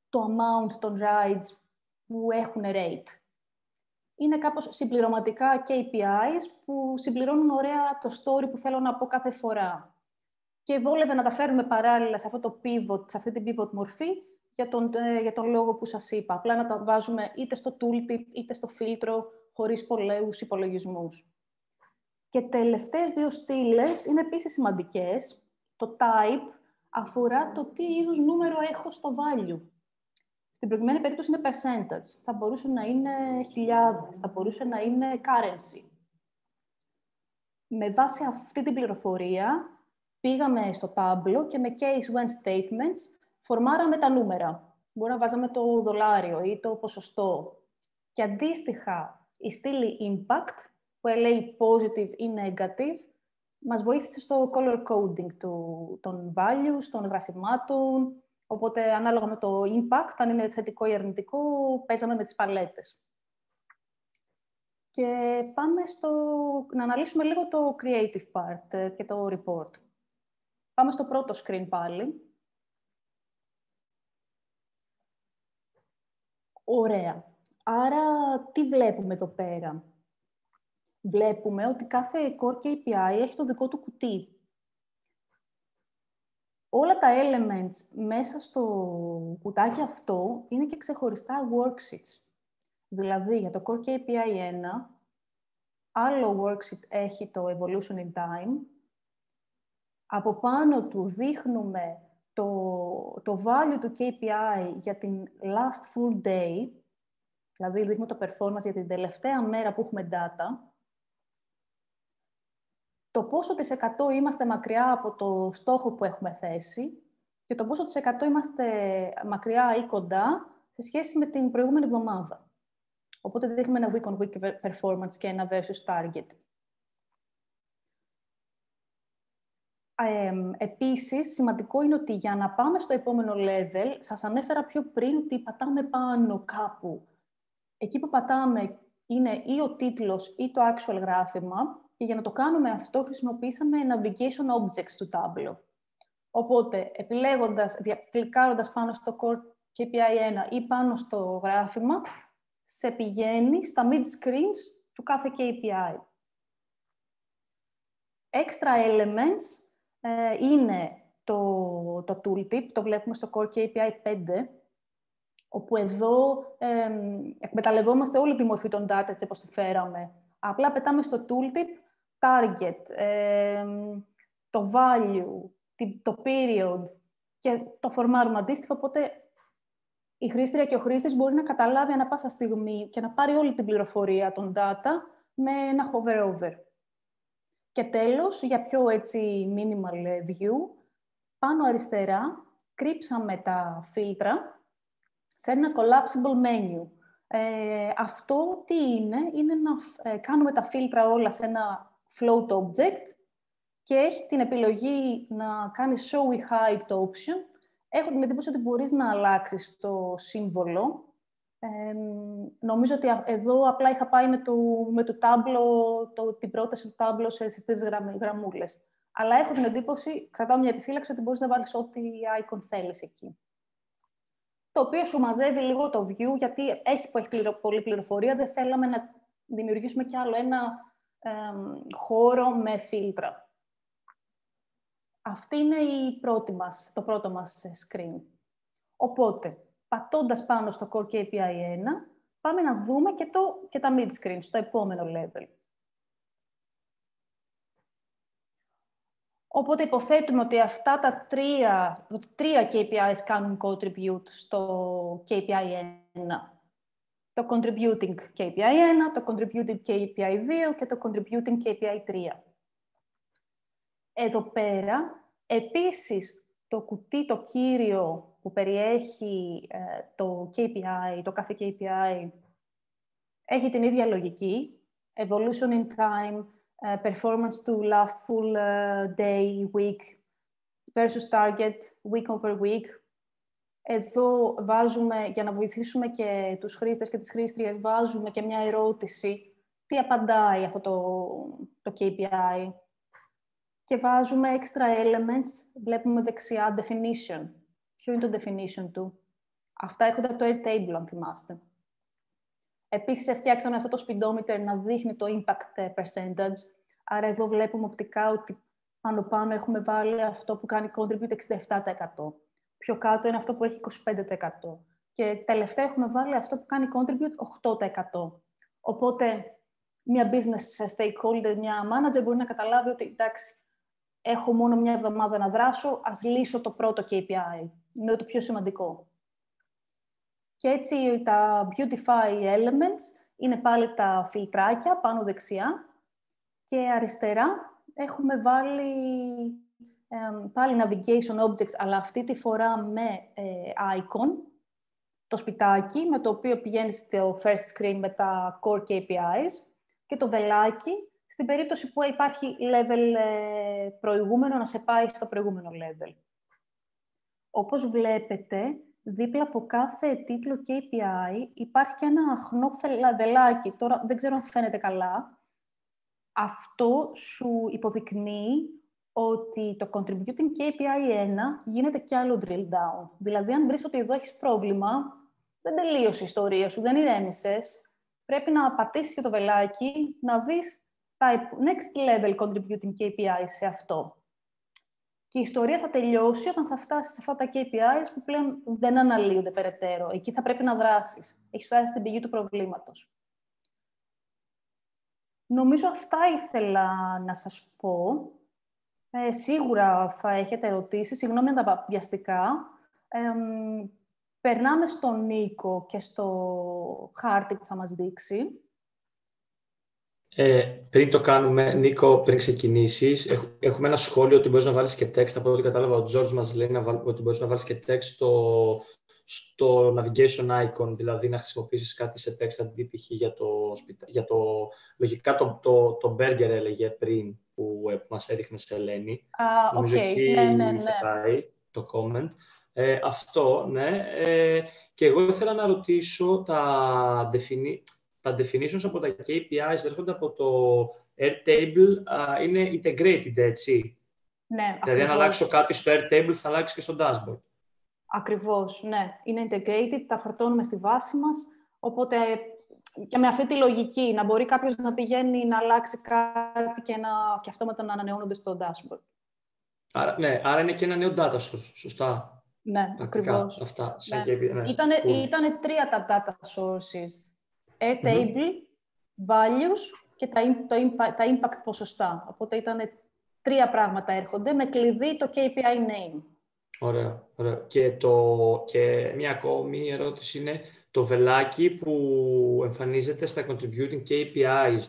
το amount των rides που έχουν rate. Είναι κάπως συμπληρωματικά KPIs που συμπληρώνουν ωραία το story που θέλω να πω κάθε φορά. Και βόλευε να τα φέρουμε παράλληλα σε αυτό το pivot, σε αυτή την pivot μορφή, για τον λόγο που σας είπα. Απλά να τα βάζουμε είτε στο tooltip, είτε στο φίλτρο, χωρίς πολλούς υπολογισμούς. Και τελευταίες δύο στήλες είναι επίσης σημαντικές. Το type αφορά το τι είδους νούμερο έχω στο value. Στην προηγουμένη περίπτωση είναι percentage. Θα μπορούσε να είναι χιλιάδες, θα μπορούσε να είναι currency. Με βάση αυτή την πληροφορία, πήγαμε στο Tableau και με case when statements φορμάραμε τα νούμερα. Μπορεί να βάζαμε το δολάριο ή το ποσοστό. Και αντίστοιχα, η στήλη impact, που λέει positive ή negative, μας βοήθησε στο color coding των values, των γραφημάτων. Οπότε, ανάλογα με το impact, αν είναι θετικό ή αρνητικό, παίζαμε με τις παλέτες. Και πάμε να αναλύσουμε λίγο το creative part και το report. Πάμε στο πρώτο screen πάλι. Ωραία. Άρα, τι βλέπουμε εδώ πέρα. Βλέπουμε ότι κάθε core KPI έχει το δικό του κουτί. Όλα τα elements μέσα στο κουτάκι αυτό είναι και ξεχωριστά worksheets. Δηλαδή, για το core KPI 1, άλλο worksheet έχει το evolution in time. Από πάνω του δείχνουμε το value του KPI για την last full day, δηλαδή δείχνουμε το performance για την τελευταία μέρα που έχουμε data. Το πόσο της 100 είμαστε μακριά από το στόχο που έχουμε θέσει και το πόσο της 100 είμαστε μακριά ή κοντά σε σχέση με την προηγούμενη εβδομάδα. Οπότε δείχνουμε ένα week-on-week performance και ένα versus target. Επίσης, σημαντικό είναι ότι για να πάμε στο επόμενο level, σας ανέφερα πιο πριν ότι πατάμε πάνω κάπου. Εκεί που πατάμε είναι ή ο τίτλος ή το actual γράφημα και για να το κάνουμε αυτό χρησιμοποιήσαμε navigation objects του Tableau. Οπότε, κλικάροντας πάνω στο core KPI 1 ή πάνω στο γράφημα, σε πηγαίνει στα mid-screens του κάθε KPI. Extra elements είναι το tooltip, το βλέπουμε στο core KPI 5, όπου εδώ εκμεταλλευόμαστε όλη τη μορφή των data όπως τη φέραμε. Απλά πετάμε στο tooltip, target, το value, το period και το φορμάρουμε αντίστοιχα, οπότε η χρήστρια και ο χρήστης μπορεί να καταλάβει ανά πάσα στιγμή και να πάρει όλη την πληροφορία των data με ένα hover over. Και τέλος, για πιο έτσι minimal view, πάνω αριστερά κρύψαμε τα φίλτρα σε ένα collapsible menu. Αυτό τι είναι να κάνουμε τα φίλτρα όλα σε ένα float object και έχει την επιλογή να κάνει show ή hide το option. Έχω την εντύπωση ότι μπορείς να αλλάξεις το σύμβολο. Νομίζω ότι εδώ απλά είχα πάει με το Tableau, την πρόταση του Tableau στις 3 γραμμούλες. Αλλά έχω την εντύπωση, κρατάω μια επιφύλαξη, ότι μπορείς να βάλεις ό,τι icon θέλεις εκεί. Το οποίο σου μαζεύει λίγο το view, γιατί έχει πολλή πληροφορία, δεν θέλαμε να δημιουργήσουμε κι άλλο ένα χώρο με φίλτρα. Αυτή είναι το πρώτο μας screen. Οπότε, πατώντας πάνω στο Core KPI 1, πάμε να δούμε και τα mid-screen, στο επόμενο level. Οπότε υποθέτουμε ότι αυτά τα τρία KPIs κάνουν contribute στο KPI 1. Το contributing KPI 1, το contributing KPI 2 και το contributing KPI 3. Εδώ πέρα, επίσης, το κουτί, το κύριο που περιέχει το KPI, το κάθε KPI, έχει την ίδια λογική. Evolution in time, performance to last full day, week, versus target, week over week. Εδώ βάζουμε, για να βοηθήσουμε και τους χρήστες και τις χρήστριες, βάζουμε και μια ερώτηση. Τι απαντάει αυτό το KPI? Και βάζουμε extra elements, βλέπουμε δεξιά definition. Ποιο είναι το definition του? Αυτά έρχονται από το Airtable, αν θυμάστε. Επίσης, φτιάξαμε αυτό το speedometer να δείχνει το impact percentage. Άρα, εδώ βλέπουμε οπτικά ότι πάνω έχουμε βάλει αυτό που κάνει contribute 67%. Πιο κάτω είναι αυτό που έχει 25%. Και τελευταία έχουμε βάλει αυτό που κάνει contribute 8%. Οπότε, μια business stakeholder, μια manager μπορεί να καταλάβει ότι, εντάξει, έχω μόνο μια εβδομάδα να δράσω, ας λύσω το πρώτο KPI. Είναι το πιο σημαντικό. Και έτσι τα Beautify Elements είναι πάλι τα φιλτράκια πάνω δεξιά και αριστερά έχουμε βάλει πάλι Navigation Objects, αλλά αυτή τη φορά με icon, το σπιτάκι με το οποίο πηγαίνει στο first screen με τα Core KPIs και το βελάκι στην περίπτωση που υπάρχει level προηγούμενο να σε πάει στο προηγούμενο level. Όπως βλέπετε, δίπλα από κάθε τίτλο KPI υπάρχει και ένα αχνό βελάκι. Τώρα δεν ξέρω αν φαίνεται καλά. Αυτό σου υποδεικνύει ότι το Contributing KPI 1 γίνεται κι άλλο drill down. Δηλαδή, αν βρεις ότι εδώ έχεις πρόβλημα, δεν τελείωσε η ιστορία σου, δεν ηρέμησες. Πρέπει να πατήσεις και το βελάκι, να δεις τα next level Contributing KPI σε αυτό. Και η ιστορία θα τελειώσει όταν θα φτάσεις σε αυτά τα KPIs που πλέον δεν αναλύονται περαιτέρω. Εκεί θα πρέπει να δράσεις. Έχεις φτάσει στην πηγή του προβλήματος. Νομίζω αυτά ήθελα να σας πω. Σίγουρα θα έχετε ερωτήσεις. Συγγνώμη αν τα βιαστικά. Περνάμε στον Νίκο και στο χάρτη που θα μας δείξει. Πριν το κάνουμε, Νίκο, πριν ξεκινήσεις, έχουμε ένα σχόλιο ότι μπορείς να βάλεις και text. Από ό,τι κατάλαβα, ο George μας λέει ότι μπορείς να βάλεις και text στο navigation icon, δηλαδή να χρησιμοποιήσεις κάτι σε text αντί π.χ. για το λογικά το burger έλεγε πριν που μας έδειχνε σε Ελένη. Νομίζω εκεί θα πάει το comment. Αυτό, ναι. Και εγώ ήθελα να ρωτήσω τα definitions από τα KPIs έρχονται από το Airtable, είναι integrated, έτσι. Ναι, δηλαδή, αν αλλάξω κάτι στο Airtable, θα αλλάξει και στο dashboard. Ακριβώς, ναι. Είναι integrated, τα φορτώνουμε στη βάση μας, οπότε και με αυτή τη λογική, να μπορεί κάποιος να πηγαίνει να αλλάξει κάτι και αυτόματα να ανανεώνονται στο dashboard. Άρα, ναι, άρα είναι και ένα νέο data source, σωστά. Ναι, ακριβώς. Αυτά, Ναι. Ήτανε 3 τα data sources. Airtable, values και τα impact ποσοστά. Οπότε ήταν 3 πράγματα έρχονται με κλειδί το KPI name. Ωραία, ωραία. Και μια ακόμη ερώτηση είναι το βελάκι που εμφανίζεται στα contributing KPIs.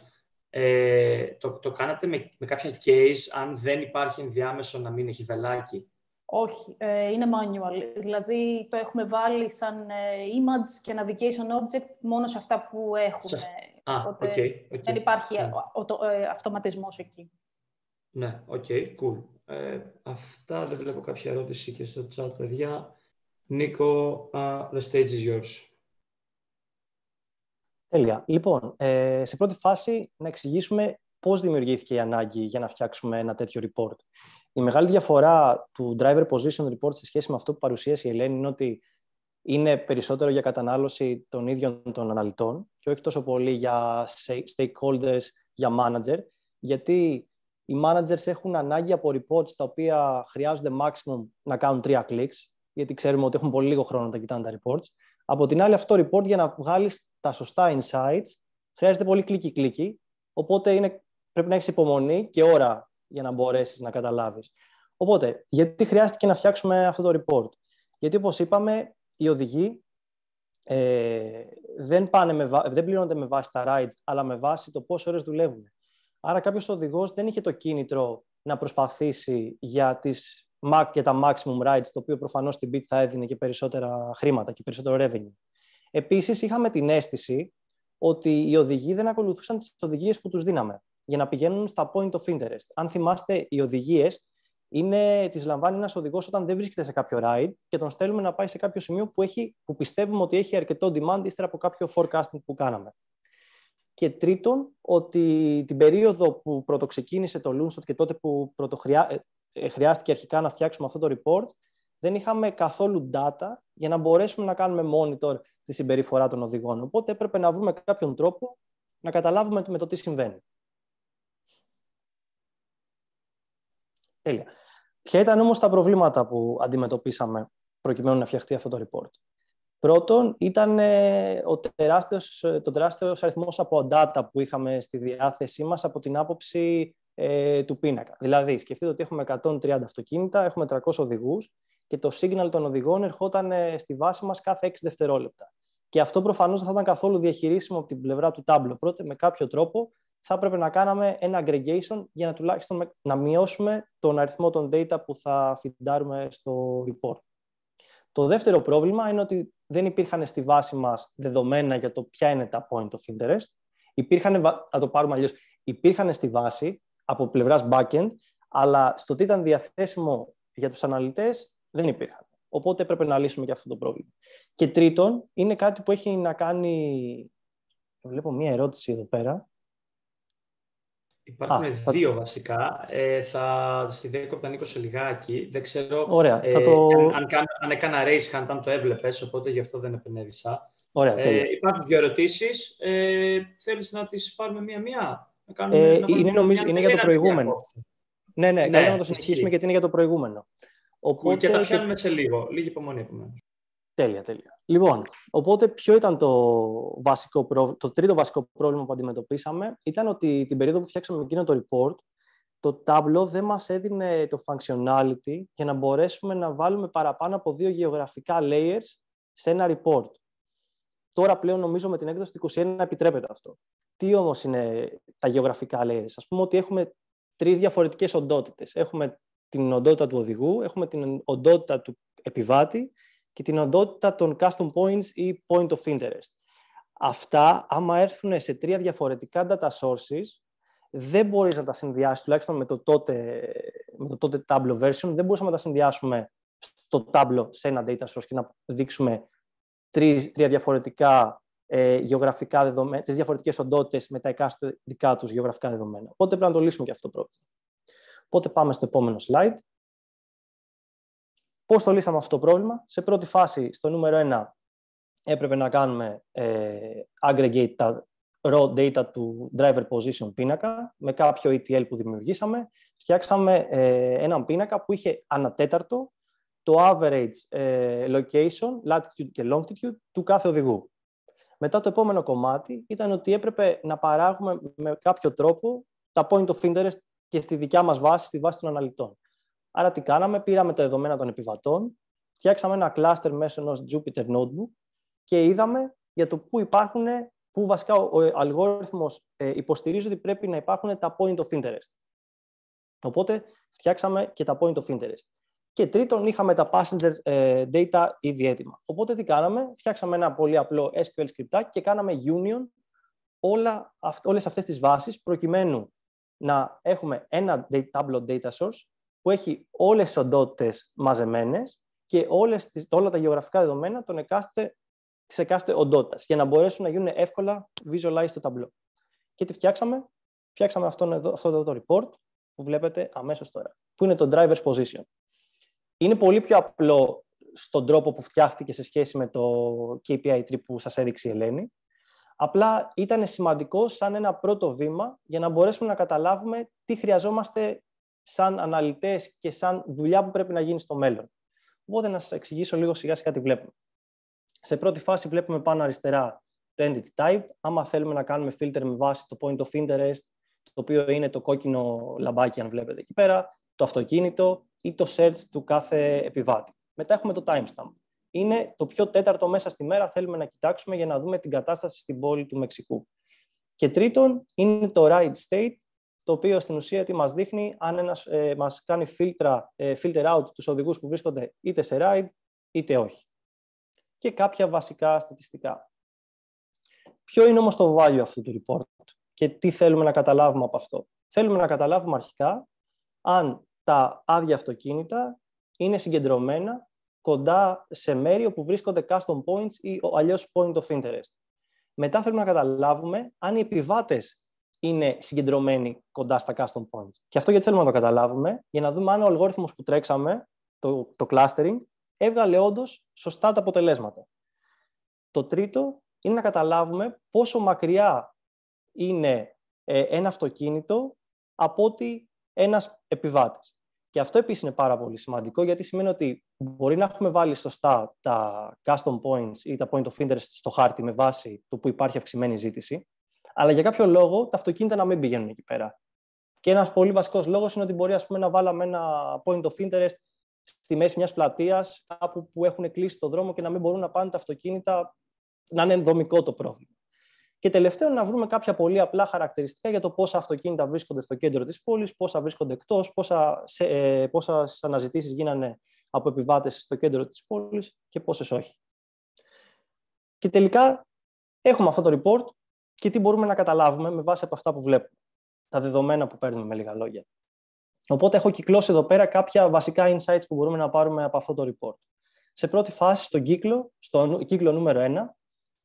Το κάνατε με κάποια case, αν δεν υπάρχει ενδιάμεσο να μην έχει βελάκι? Όχι, είναι manual. Δηλαδή, το έχουμε βάλει σαν image και navigation object μόνο σε αυτά που έχουμε. Okay. Δεν υπάρχει αυτοματισμός εκεί. Ναι, cool. Αυτά, δεν βλέπω κάποια ερώτηση και στο chat, παιδιά. Νίκο, the stage is yours. Τέλεια. Λοιπόν, σε πρώτη φάση να εξηγήσουμε πώς δημιουργήθηκε η ανάγκη για να φτιάξουμε ένα τέτοιο report. Η μεγάλη διαφορά του Driver Position Report σε σχέση με αυτό που παρουσίασε η Ελένη είναι ότι είναι περισσότερο για κατανάλωση των ίδιων των αναλυτών και όχι τόσο πολύ για stakeholders, για manager, γιατί οι managers έχουν ανάγκη από reports τα οποία χρειάζονται maximum να κάνουν 3 clicks, γιατί ξέρουμε ότι έχουν πολύ λίγο χρόνο να τα κοιτάνε τα reports. Από την άλλη, αυτό το report για να βγάλεις τα σωστά insights χρειάζεται πολύ κλικι-κλικι, οπότε πρέπει να έχεις υπομονή και ώρα για να μπορέσεις να καταλάβεις. Οπότε, γιατί χρειάστηκε να φτιάξουμε αυτό το report? Γιατί, όπως είπαμε, οι οδηγοί δεν πληρώνονται με βάση τα rides, αλλά με βάση το πόσες ώρες δουλεύουν. Άρα κάποιος οδηγός δεν είχε το κίνητρο να προσπαθήσει για τα maximum rides, το οποίο προφανώς στην Bit θα έδινε και περισσότερα χρήματα και περισσότερο revenue. Επίσης, είχαμε την αίσθηση ότι οι οδηγοί δεν ακολουθούσαν τις οδηγίες που τους δίναμε για να πηγαίνουν στα point of interest. Αν θυμάστε, οι οδηγίες τις λαμβάνει ένας οδηγός όταν δεν βρίσκεται σε κάποιο ride και τον στέλνουμε να πάει σε κάποιο σημείο που πιστεύουμε ότι έχει αρκετό demand ύστερα από κάποιο forecasting που κάναμε. Και τρίτον, ότι την περίοδο που πρωτοξεκίνησε το Loonshot και τότε που χρειάστηκε αρχικά να φτιάξουμε αυτό το report, δεν είχαμε καθόλου data για να μπορέσουμε να κάνουμε monitor τη συμπεριφορά των οδηγών. Οπότε έπρεπε να βρούμε κάποιον τρόπο να καταλάβουμε με το τι συμβαίνει. Τέλεια. Ποια ήταν όμως τα προβλήματα που αντιμετωπίσαμε προκειμένου να φτιαχτεί αυτό το report? Πρώτον, ήταν το τεράστιος αριθμός από data που είχαμε στη διάθεσή μας από την άποψη του πίνακα. Δηλαδή, σκεφτείτε ότι έχουμε 130 αυτοκίνητα, έχουμε 300 οδηγούς και το signal των οδηγών ερχόταν στη βάση μας κάθε 6 δευτερόλεπτα. Και αυτό προφανώς δεν θα ήταν καθόλου διαχειρίσιμο από την πλευρά του Tableau. Πρώτα, με κάποιο τρόπο, θα έπρεπε να κάναμε ένα aggregation για να τουλάχιστον να μειώσουμε τον αριθμό των data που θα φιντάρουμε στο report. Το δεύτερο πρόβλημα είναι ότι δεν υπήρχαν στη βάση μας δεδομένα για το ποια είναι τα point of interest. Θα το πάρουμε αλλιώς. Υπήρχαν στη βάση από πλευράς backend, αλλά στο τι ήταν διαθέσιμο για τους αναλυτές δεν υπήρχαν. Οπότε έπρεπε να λύσουμε και αυτό το πρόβλημα. Και τρίτον, είναι κάτι που έχει να κάνει... Βλέπω μία ερώτηση εδώ πέρα. Υπάρχουν δύο βασικά. Θα στη διέκοπτα Νίκο σε λιγάκι. Δεν ξέρω. Ωραία, αν έκανα raise hand, αν το έβλεπες, οπότε γι' αυτό δεν επενέβησα. Ωραία, υπάρχουν δύο ερωτήσεις. Θέλεις να τις πάρουμε μία-μία? Είναι για το προηγούμενο. Ναι, καλύτερα να το συζητήσουμε γιατί είναι για το προηγούμενο. Οπότε, και τα πιάνουμε σε λίγο. Λίγη υπομονή επομένως. Τέλεια. Λοιπόν, οπότε ποιο ήταν το τρίτο βασικό πρόβλημα που αντιμετωπίσαμε? Ήταν ότι την περίοδο που φτιάξαμε εκείνο το report, το Tableau δεν μας έδινε το functionality για να μπορέσουμε να βάλουμε παραπάνω από 2 γεωγραφικά layers σε ένα report. Τώρα πλέον νομίζω με την έκδοση του 21 επιτρέπεται αυτό. Τι όμως είναι τα γεωγραφικά layers? Ας πούμε ότι έχουμε 3 διαφορετικές οντότητες. Έχουμε την οντότητα του οδηγού, έχουμε την οντότητα του επιβάτη και την οντότητα των custom points ή point of interest. Αυτά, άμα έρθουν σε 3 διαφορετικά data sources, δεν μπορείς να τα συνδυάσεις, τουλάχιστον με το τότε Tableau version, δεν μπορούσαμε να τα συνδυάσουμε στο Tableau σε ένα data source και να δείξουμε 3 διαφορετικά γεωγραφικά δεδομένα, 3 διαφορετικές οντότητες με τα εκάστοτε δικά τους γεωγραφικά δεδομένα. Οπότε πρέπει να το λύσουμε και αυτό το πρόβλημα. Οπότε πάμε στο επόμενο slide. Πώς το λύσαμε αυτό το πρόβλημα? Σε πρώτη φάση, στο νούμερο 1, έπρεπε να κάνουμε aggregate τα raw data του driver position πίνακα με κάποιο ETL που δημιουργήσαμε. Φτιάξαμε έναν πίνακα που είχε ανατέταρτο το average location, latitude και longitude του κάθε οδηγού. Μετά το επόμενο κομμάτι ήταν ότι έπρεπε να παράγουμε με κάποιο τρόπο τα point of interest και στη δικιά μας βάση, στη βάση των αναλυτών. Άρα τι κάναμε? Πήραμε τα δεδομένα των επιβατών, φτιάξαμε ένα cluster μέσω ενός Jupyter Notebook και είδαμε για το πού βασικά ο αλγόριθμος υποστηρίζει ότι πρέπει να υπάρχουν τα point of interest. Οπότε φτιάξαμε και τα point of interest. Και τρίτον, είχαμε τα passenger data ήδη έτοιμα. Οπότε τι κάναμε? Φτιάξαμε ένα πολύ απλό SQL script και κάναμε union όλες αυτές τις βάσεις προκειμένου να έχουμε ένα Tableau data source που έχει όλες τις οντότητες μαζεμένες και όλα τα γεωγραφικά δεδομένα της εκάστοτε οντότητας, για να μπορέσουν να γίνουν εύκολα visualize στο Tableau. Και τι φτιάξαμε? Φτιάξαμε αυτό εδώ το report που βλέπετε αμέσως τώρα, που είναι το driver's position. Είναι πολύ πιο απλό στον τρόπο που φτιάχτηκε σε σχέση με το KPI tree που σας έδειξε η Ελένη. Απλά ήταν σημαντικό σαν ένα πρώτο βήμα για να μπορέσουμε να καταλάβουμε τι χρειαζόμαστε σαν αναλυτές και σαν δουλειά που πρέπει να γίνει στο μέλλον. Οπότε να σας εξηγήσω λίγο σιγά σιγά τι βλέπουμε. Σε πρώτη φάση βλέπουμε πάνω αριστερά το entity type. Άμα θέλουμε να κάνουμε filter με βάση το point of interest, το οποίο είναι το κόκκινο λαμπάκι, αν βλέπετε εκεί πέρα, το αυτοκίνητο ή το search του κάθε επιβάτη. Μετά έχουμε το timestamp. Είναι το πιο τέταρτο μέσα στη μέρα θέλουμε να κοιτάξουμε για να δούμε την κατάσταση στην πόλη του Μεξικού. Και τρίτον είναι το ride state, το οποίο στην ουσία μας δείχνει αν μας κάνει filter out τους οδηγούς που βρίσκονται είτε σε ride είτε όχι. Και κάποια βασικά στατιστικά. Ποιο είναι όμως το value αυτού του report και τι θέλουμε να καταλάβουμε από αυτό? Θέλουμε να καταλάβουμε αρχικά αν τα άδεια αυτοκίνητα είναι συγκεντρωμένα κοντά σε μέρη όπου βρίσκονται custom points ή αλλιώς point of interest. Μετά θέλουμε να καταλάβουμε αν οι επιβάτες είναι συγκεντρωμένοι κοντά στα custom points. Και αυτό γιατί θέλουμε να το καταλάβουμε? Για να δούμε αν ο αλγόριθμος που τρέξαμε, το clustering, έβγαλε όντως σωστά τα αποτελέσματα. Το τρίτο είναι να καταλάβουμε πόσο μακριά είναι ένα αυτοκίνητο από ότι ένας επιβάτης. Και αυτό επίσης είναι πάρα πολύ σημαντικό, γιατί σημαίνει ότι μπορεί να έχουμε βάλει σωστά τα custom points ή τα point of interest στο χάρτη με βάση το που υπάρχει αυξημένη ζήτηση, αλλά για κάποιο λόγο τα αυτοκίνητα να μην πηγαίνουν εκεί πέρα. Και ένας πολύ βασικός λόγος είναι ότι μπορεί να βάλαμε ένα point of interest στη μέση μιας πλατείας, κάπου που έχουν κλείσει το δρόμο και να μην μπορούν να πάνε τα αυτοκίνητα, να είναι δομικό το πρόβλημα. Και τελευταίο, να βρούμε κάποια πολύ απλά χαρακτηριστικά για το πόσα αυτοκίνητα βρίσκονται στο κέντρο της πόλης, πόσα βρίσκονται εκτός, πόσες αναζητήσεις γίνανε από επιβάτες στο κέντρο της πόλης και πόσες όχι. Και τελικά έχουμε αυτό το report και τι μπορούμε να καταλάβουμε με βάση από αυτά που βλέπουμε, τα δεδομένα που παίρνουμε με λίγα λόγια. Οπότε έχω κυκλώσει εδώ πέρα κάποια βασικά insights που μπορούμε να πάρουμε από αυτό το report. Σε πρώτη φάση, στο κύκλο νούμερο 1,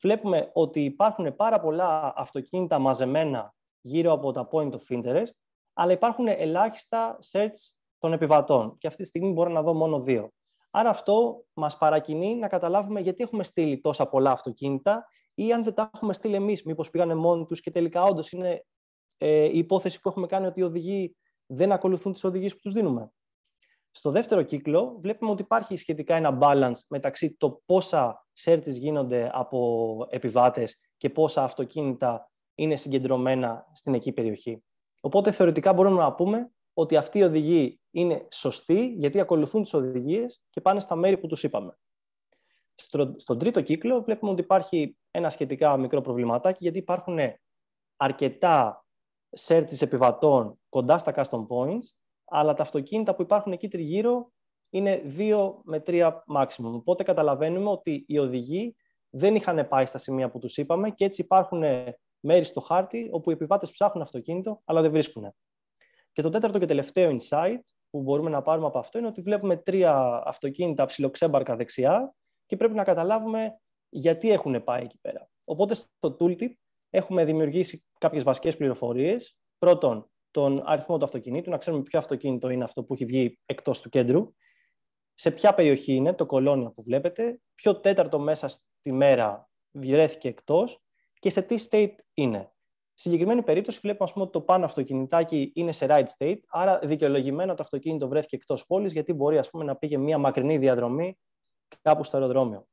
βλέπουμε ότι υπάρχουν πάρα πολλά αυτοκίνητα μαζεμένα γύρω από τα point of interest, αλλά υπάρχουν ελάχιστα search των επιβατών. Και αυτή τη στιγμή μπορώ να δω μόνο 2. Άρα αυτό μας παρακινεί να καταλάβουμε γιατί έχουμε στείλει τόσα πολλά αυτοκίνητα ή αν δεν τα έχουμε στείλει εμείς, μήπως πήγανε μόνοι τους και τελικά όντως είναι η υπόθεση που έχουμε κάνει ότι οι οδηγοί δεν ακολουθούν τις οδηγίες που τους δίνουμε. Στο δεύτερο κύκλο βλέπουμε ότι υπάρχει σχετικά ένα balance μεταξύ το πόσα searches γίνονται από επιβάτες και πόσα αυτοκίνητα είναι συγκεντρωμένα στην εκεί περιοχή. Οπότε θεωρητικά μπορούμε να πούμε ότι αυτοί οι οδηγοί είναι σωστοί γιατί ακολουθούν τις οδηγίες και πάνε στα μέρη που τους είπαμε. Στον τρίτο κύκλο βλέπουμε ότι υπάρχει ένα σχετικά μικρό προβληματάκι γιατί υπάρχουν αρκετά searches επιβατών κοντά στα custom points, αλλά τα αυτοκίνητα που υπάρχουν εκεί τριγύρω είναι 2 με 3 maximum. Οπότε καταλαβαίνουμε ότι οι οδηγοί δεν είχαν πάει στα σημεία που τους είπαμε και έτσι υπάρχουν μέρη στο χάρτη όπου οι επιβάτες ψάχνουν αυτοκίνητο, αλλά δεν βρίσκουν. Και το τέταρτο και τελευταίο insight που μπορούμε να πάρουμε από αυτό είναι ότι βλέπουμε 3 αυτοκίνητα ψιλοξέμπαρκα δεξιά και πρέπει να καταλάβουμε γιατί έχουν πάει εκεί πέρα. Οπότε στο tooltip έχουμε δημιουργήσει κάποιες βασικές πληροφορίες. Πρώτον, τον αριθμό του αυτοκινήτου, να ξέρουμε ποιο αυτοκίνητο είναι αυτό που έχει βγει εκτός του κέντρου, σε ποια περιοχή είναι, το κολόνια που βλέπετε, ποιο τέταρτο μέσα στη μέρα βρέθηκε εκτός και σε τι state είναι. Στη συγκεκριμένη περίπτωση βλέπουμε ας πούμε, ότι το πάνω αυτοκινητάκι είναι σε ride state, άρα δικαιολογημένο το αυτοκίνητο βρέθηκε εκτός πόλης, γιατί μπορεί ας πούμε, να πήγε μια μακρινή διαδρομή κάπου στο αεροδρόμιο.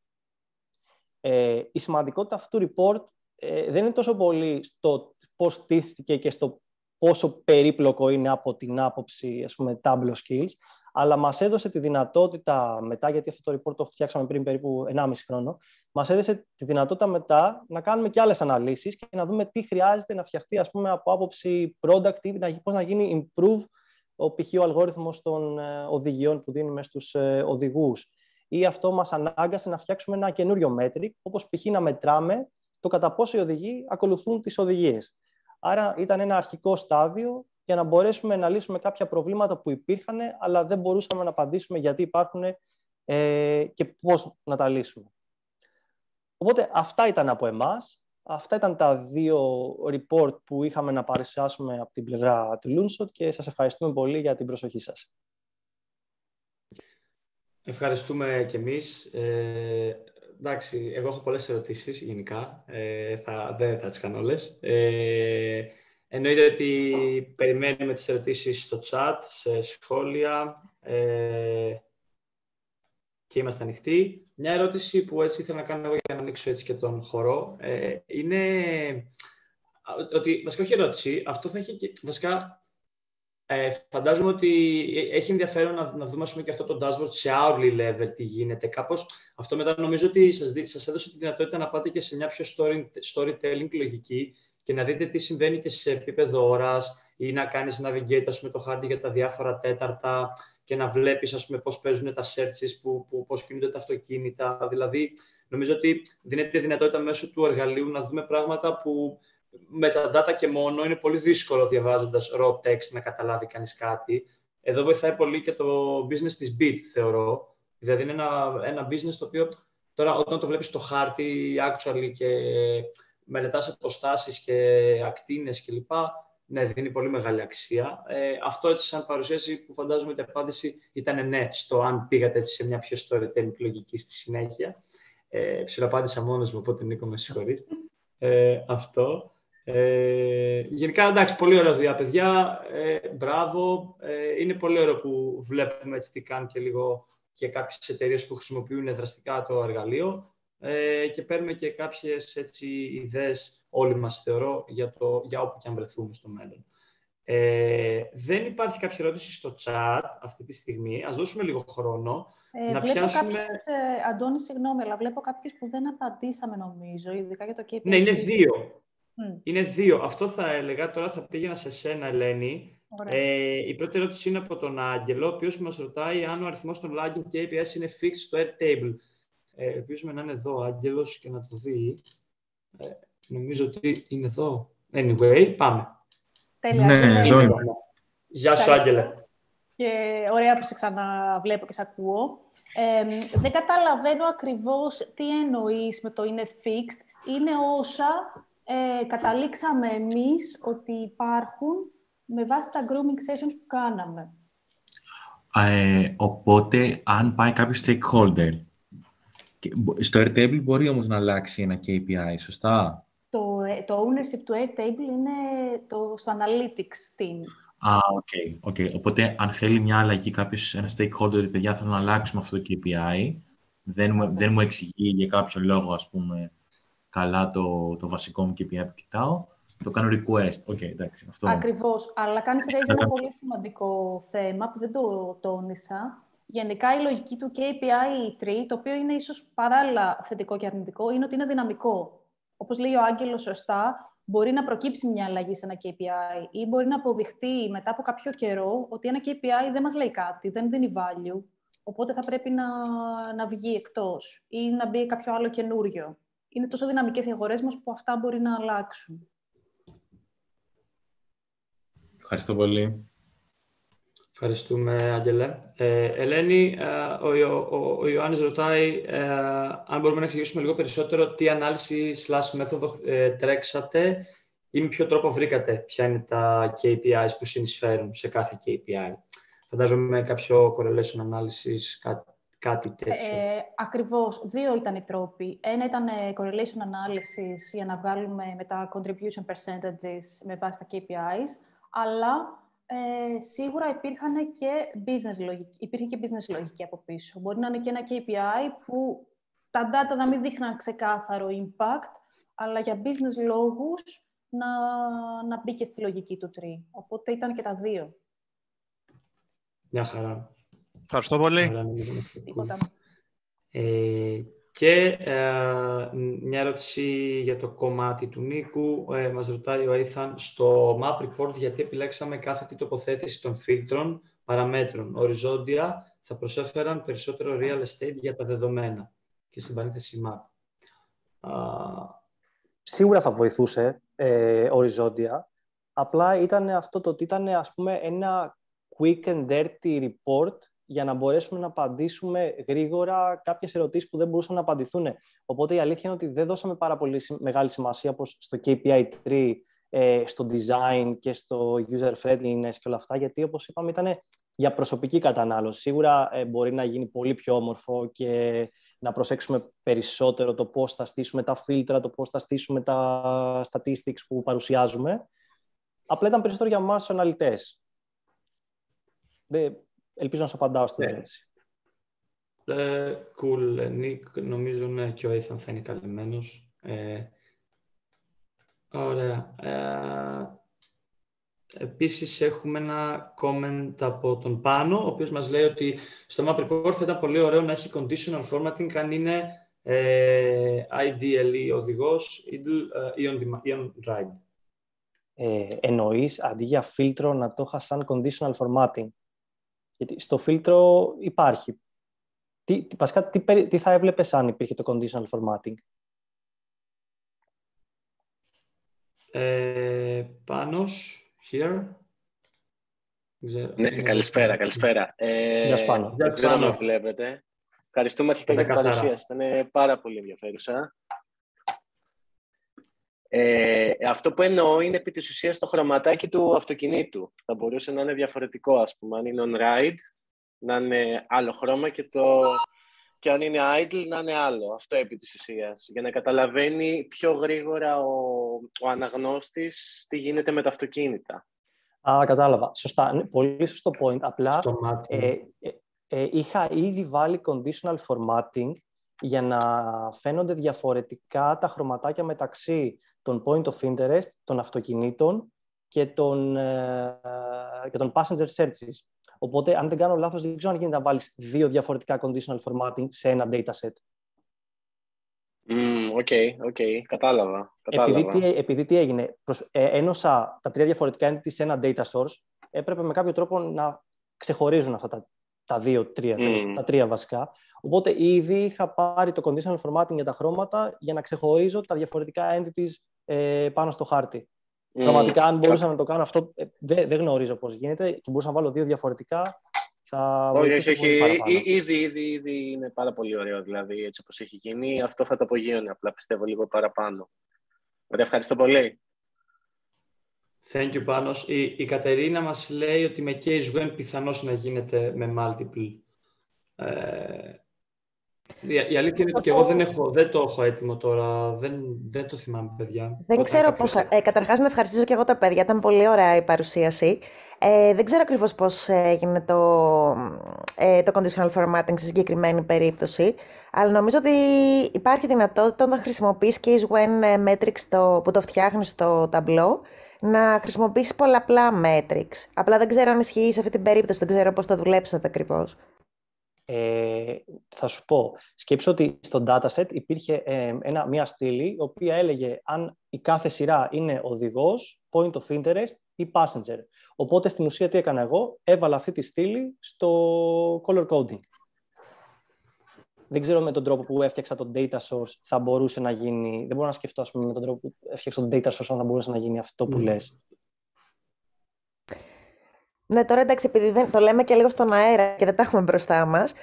Η σημαντικότητα αυτού του report δεν είναι τόσο πολύ στο πώς στήθηκε και στο πόσο περίπλοκο είναι από την άποψη ας πούμε, Tableau skills, αλλά μας έδωσε τη δυνατότητα μετά, γιατί αυτό το report το φτιάξαμε πριν περίπου 1,5 χρόνο, μας έδωσε τη δυνατότητα μετά να κάνουμε και άλλες αναλύσεις και να δούμε τι χρειάζεται να φτιαχτεί ας πούμε, από άποψη product ή πώς να γίνει improve ο αλγόριθμος των οδηγιών που δίνουμε στους οδηγούς. Ή αυτό μας ανάγκασε να φτιάξουμε ένα καινούριο metric, όπως π.χ. να μετράμε το κατά πόσο οι οδηγοί ακολουθούν τις οδηγίες. Άρα ήταν ένα αρχικό στάδιο για να μπορέσουμε να λύσουμε κάποια προβλήματα που υπήρχαν, αλλά δεν μπορούσαμε να απαντήσουμε γιατί υπάρχουν και πώς να τα λύσουμε. Οπότε αυτά ήταν από εμάς. Αυτά ήταν τα 2 report που είχαμε να παρουσιάσουμε από την πλευρά του Loonshot και σας ευχαριστούμε πολύ για την προσοχή σας. Ευχαριστούμε κι εμείς. Εντάξει, εγώ έχω πολλές ερωτήσεις γενικά. Δεν θα τις κάνω όλες. Εννοείται ότι περιμένουμε τις ερωτήσεις στο chat, σε σχόλια και είμαστε ανοιχτοί. Μια ερώτηση που έτσι ήθελα να κάνω εγώ για να ανοίξω έτσι και τον χορό είναι ότι, βασικά όχι ερώτηση, αυτό θα έχει και, βασικά, φαντάζομαι ότι έχει ενδιαφέρον να δούμε ας πούμε, και αυτό το dashboard σε hourly level τι γίνεται. Κάπως, αυτό μετά νομίζω ότι σας έδωσε τη δυνατότητα να πάτε και σε μια πιο storytelling λογική και να δείτε τι συμβαίνει και σε επίπεδο ώρας ή να κάνεις navigate ας πούμε, το χάρτη για τα διάφορα τέταρτα και να βλέπεις ας πούμε, πώς παίζουν τα searches, πώς κινούνται τα αυτοκίνητα. Δηλαδή, νομίζω ότι δίνεται δυνατότητα μέσω του εργαλείου να δούμε πράγματα που με τα data και μόνο είναι πολύ δύσκολο διαβάζοντας raw text να καταλάβει κανείς κάτι. Εδώ βοηθάει πολύ και το business της Bit, θεωρώ. Δηλαδή είναι ένα business το οποίο τώρα όταν το βλέπεις στο χάρτη actually και μελετάς αποστάσεις και ακτίνες κλπ. Ναι, δίνει πολύ μεγάλη αξία. Αυτό έτσι σαν παρουσίαση που φαντάζομαι ότι η απάντηση ήταν ναι, στο αν πήγατε έτσι σε μια πιο storytelling λογική στη συνέχεια. Ψιλοαπάντησα μόνος μου, οπότε Νίκο με συγχωρείς. Αυτό. Γενικά, εντάξει, πολύ ωραία δουλειά, παιδιά. Μπράβο. Είναι πολύ ωραίο που βλέπουμε έτσι τι κάνουν και λίγο και κάποιες εταιρείες που χρησιμοποιούν δραστικά το εργαλείο και παίρνουμε και κάποιες έτσι ιδέες όλοι μας, θεωρώ, για όπου και αν βρεθούμε στο μέλλον. Δεν υπάρχει κάποια ερώτηση στο chat αυτή τη στιγμή. Ας δώσουμε λίγο χρόνο να πιάσουμε... Αντώνη, συγγνώμη, αλλά βλέπω κάποιες που δεν απαντήσαμε, νομίζω, ειδικά για το KPI. Ναι, είναι 2. Είναι 2. Αυτό θα έλεγα. Τώρα θα πήγαινα σε σένα, Ελένη. Η πρώτη ερώτηση είναι από τον Άγγελο, ο οποίος μας ρωτάει αν ο αριθμός των lagging KPIs είναι fixed στο Airtable. Ελπίζουμε να είναι εδώ ο Άγγελος και να το δει. Νομίζω ότι είναι εδώ. Anyway, πάμε. Τέλεια. Ναι, εδώ είναι. Γεια σου, Άγγελε. Και ωραία που σε ξαναβλέπω και σε ακούω. Δεν καταλαβαίνω ακριβώς τι εννοείς με το είναι fixed. Είναι όσα καταλήξαμε εμείς ότι υπάρχουν με βάση τα grooming sessions που κάναμε. Οπότε, αν πάει κάποιος stakeholder, στο Airtable μπορεί όμως να αλλάξει ένα KPI, σωστά? Το ownership του Airtable είναι στο analytics team. Okay. Οπότε, αν θέλει μια αλλαγή κάποιος, ένα stakeholder, παιδιά, θέλω να αλλάξουμε αυτό το KPI, δεν μου εξηγεί για κάποιο λόγο, ας πούμε, καλά το βασικό μου KPI που κοιτάω, το κάνω request. Εντάξει, αυτό. Ακριβώς. Αλλά κάνεις raise ένα πολύ σημαντικό θέμα που δεν το τόνισα. Γενικά, η λογική του KPI tree, το οποίο είναι ίσως παράλληλα θετικό και αρνητικό, είναι ότι είναι δυναμικό. Όπως λέει ο Άγγελος σωστά, μπορεί να προκύψει μια αλλαγή σε ένα KPI ή μπορεί να αποδειχτεί μετά από κάποιο καιρό ότι ένα KPI δεν μας λέει κάτι, δεν δίνει value, οπότε θα πρέπει να βγει εκτός ή να μπει κάποιο άλλο καινούριο. Είναι τόσο δυναμικές οι αγορές μας που αυτά μπορεί να αλλάξουν. Ευχαριστώ πολύ. Ευχαριστούμε, Άγγελε. Ελένη, ο Ιωάννης ρωτάει αν μπορούμε να εξηγήσουμε λίγο περισσότερο τι ανάλυση / μέθοδο τρέξατε ή με ποιο τρόπο βρήκατε ποια είναι τα KPIs που συνεισφέρουν σε κάθε KPI. Φαντάζομαι κάποιο correlation analysis, κάτι τέτοιο. Ακριβώς. 2 ήταν οι τρόποι. Ένα ήταν correlation analysis για να βγάλουμε με τα contribution percentages με βάση τα KPIs, αλλά σίγουρα υπήρχε και business λογική από πίσω. Μπορεί να είναι και ένα KPI που τα data να μην δείχναν ξεκάθαρο impact, αλλά για business λόγους να μπει και στη λογική του tree. Οπότε ήταν και τα 2. Μια χαρά. Ευχαριστώ πολύ. Και μια ερώτηση για το κομμάτι του Νίκου. Μας ρωτάει ο Aitan στο Map Report γιατί επιλέξαμε κάθετη τοποθέτηση των φίλτρων παραμέτρων. Οριζόντια θα προσέφεραν περισσότερο real estate για τα δεδομένα. Και στην παρένθεση Map. Σίγουρα θα βοηθούσε οριζόντια, Απλά ήταν αυτό το ότι ήταν, ας πούμε, ένα quick and dirty report για να μπορέσουμε να απαντήσουμε γρήγορα κάποιες ερωτήσεις που δεν μπορούσαν να απαντηθούν. Οπότε η αλήθεια είναι ότι δεν δώσαμε πάρα πολύ μεγάλη σημασία όπως στο KPI3, στο design και στο user friendliness και όλα αυτά, γιατί όπως είπαμε ήταν για προσωπική κατανάλωση. Σίγουρα μπορεί να γίνει πολύ πιο όμορφο και να προσέξουμε περισσότερο το πώς θα στήσουμε τα φίλτρα, το πώς θα στήσουμε τα statistics που παρουσιάζουμε. Απλά ήταν περισσότερο για εμάς τους αναλυτές. Ελπίζω να σου απαντάω στην ερώτηση. Cool, Nick. Νομίζω και ο Ethan θα είναι καλυμμένος. Ωραία. Επίσης, έχουμε ένα comment από τον Πάνο, ο οποίος μας λέει ότι στο map report θα ήταν πολύ ωραίο να έχει conditional formatting αν είναι ideally οδηγός ή on ride. Εννοείς αντί για φίλτρο να το είχα σαν conditional formatting? Γιατί στο φίλτρο υπάρχει. Βασικά, τι θα έβλεπες αν υπήρχε το conditional formatting? Πάνος, here. Ναι, καλησπέρα. Γεια σου, Πάνο. Δεν ξέρω αν με βλέπετε. Ευχαριστούμε αρχικά για την παρουσίαση. Ήταν πάρα πολύ ενδιαφέρουσα. Αυτό που εννοώ είναι επί της ουσίας το χρωματάκι του αυτοκινήτου. Θα μπορούσε να είναι διαφορετικό, ας πούμε. Αν είναι on ride, να είναι άλλο χρώμα και αν είναι idle, να είναι άλλο. Αυτό επί της ουσίας. Για να καταλαβαίνει πιο γρήγορα ο αναγνώστης τι γίνεται με τα αυτοκίνητα. Κατάλαβα. Σωστά. Πολύ σωστό point. Απλά είχα ήδη βάλει conditional formatting για να φαίνονται διαφορετικά τα χρωματάκια μεταξύ των point of interest, των αυτοκινήτων και των passenger searches. Οπότε, αν δεν κάνω λάθος, δεν ξέρω αν γίνεται να βάλεις δύο διαφορετικά conditional formatting σε ένα dataset. Οκ, κατάλαβα. Επειδή τι έγινε, ένωσα τα τρία διαφορετικά entity σε ένα data source, έπρεπε με κάποιο τρόπο να ξεχωρίζουν αυτά τα τρία βασικά. Οπότε ήδη είχα πάρει το conditional formatting για τα χρώματα για να ξεχωρίζω τα διαφορετικά entities πάνω στο χάρτη. Πραγματικά, αν μπορούσα να το κάνω αυτό, δεν γνωρίζω πώς γίνεται και μπορούσα να βάλω δύο διαφορετικά. Όχι. Ήδη είναι πάρα πολύ ωραίο, δηλαδή, έτσι όπως έχει γίνει. Αυτό θα το απογείωνε, απλά πιστεύω λίγο παραπάνω. Ωραία, ευχαριστώ πολύ. Thank you, Πάνος. Η Κατερίνα μας λέει ότι με case when πιθανώς να γίνεται με multiple. Η αλήθεια είναι ότι και εγώ δεν το έχω έτοιμο τώρα. Δεν το θυμάμαι, παιδιά. Δεν ξέρω πώς. Καταρχάς, να ευχαριστήσω και εγώ τα παιδιά. Ήταν πολύ ωραία η παρουσίαση. Δεν ξέρω ακριβώς πώς έγινε το conditional formatting στη συγκεκριμένη περίπτωση, αλλά νομίζω ότι υπάρχει δυνατότητα να χρησιμοποιείς case when metrics που το φτιάχνεις στο Tableau, να χρησιμοποιήσεις πολλαπλά metrics. Απλά δεν ξέρω αν ισχύει σε αυτή την περίπτωση, δεν ξέρω πώς το δουλέψατε ακριβώς. Θα σου πω, σκέψου ότι στο dataset υπήρχε μια στήλη η οποία έλεγε αν η κάθε σειρά είναι οδηγός, point of interest ή passenger. Οπότε στην ουσία τι έκανα εγώ, έβαλα αυτή τη στήλη στο color coding. Δεν ξέρω με τον τρόπο που έφτιαξα το data source θα μπορούσε να γίνει, δεν μπορώ να σκεφτώ ας πούμε, με τον τρόπο που έφτιαξα το data source αν θα μπορούσε να γίνει αυτό που λες. Ναι, τώρα εντάξει, επειδή το λέμε και λίγο στον αέρα και δεν τα έχουμε μπροστά μας.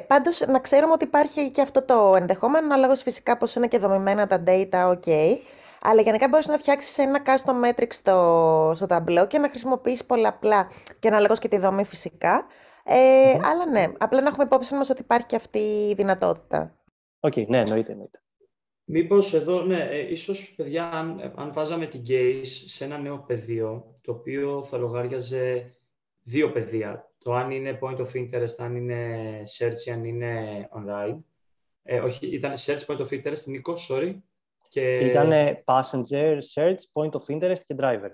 Πάντως, να ξέρουμε ότι υπάρχει και αυτό το ενδεχόμενο, ανάλογα φυσικά πώς είναι και δομημένα τα data, ok. Αλλά γενικά μπορείς να φτιάξεις ένα custom metric στο Tableau και να χρησιμοποιήσεις πολλαπλά και αναλόγως και τη δομή φυσικά. Αλλά ναι, απλά να έχουμε υπόψη μας ότι υπάρχει και αυτή η δυνατότητα. Ναι, εννοείται. Μήπως εδώ, ίσως, παιδιά, αν βάζαμε την case σε ένα νέο πεδίο, το οποίο θα λογάριαζε δύο πεδία. Το αν είναι point of interest, αν είναι search, αν είναι on ride. Όχι, ήταν search, point of interest, Νίκο, sorry. Ήταν passenger, search, point of interest και driver.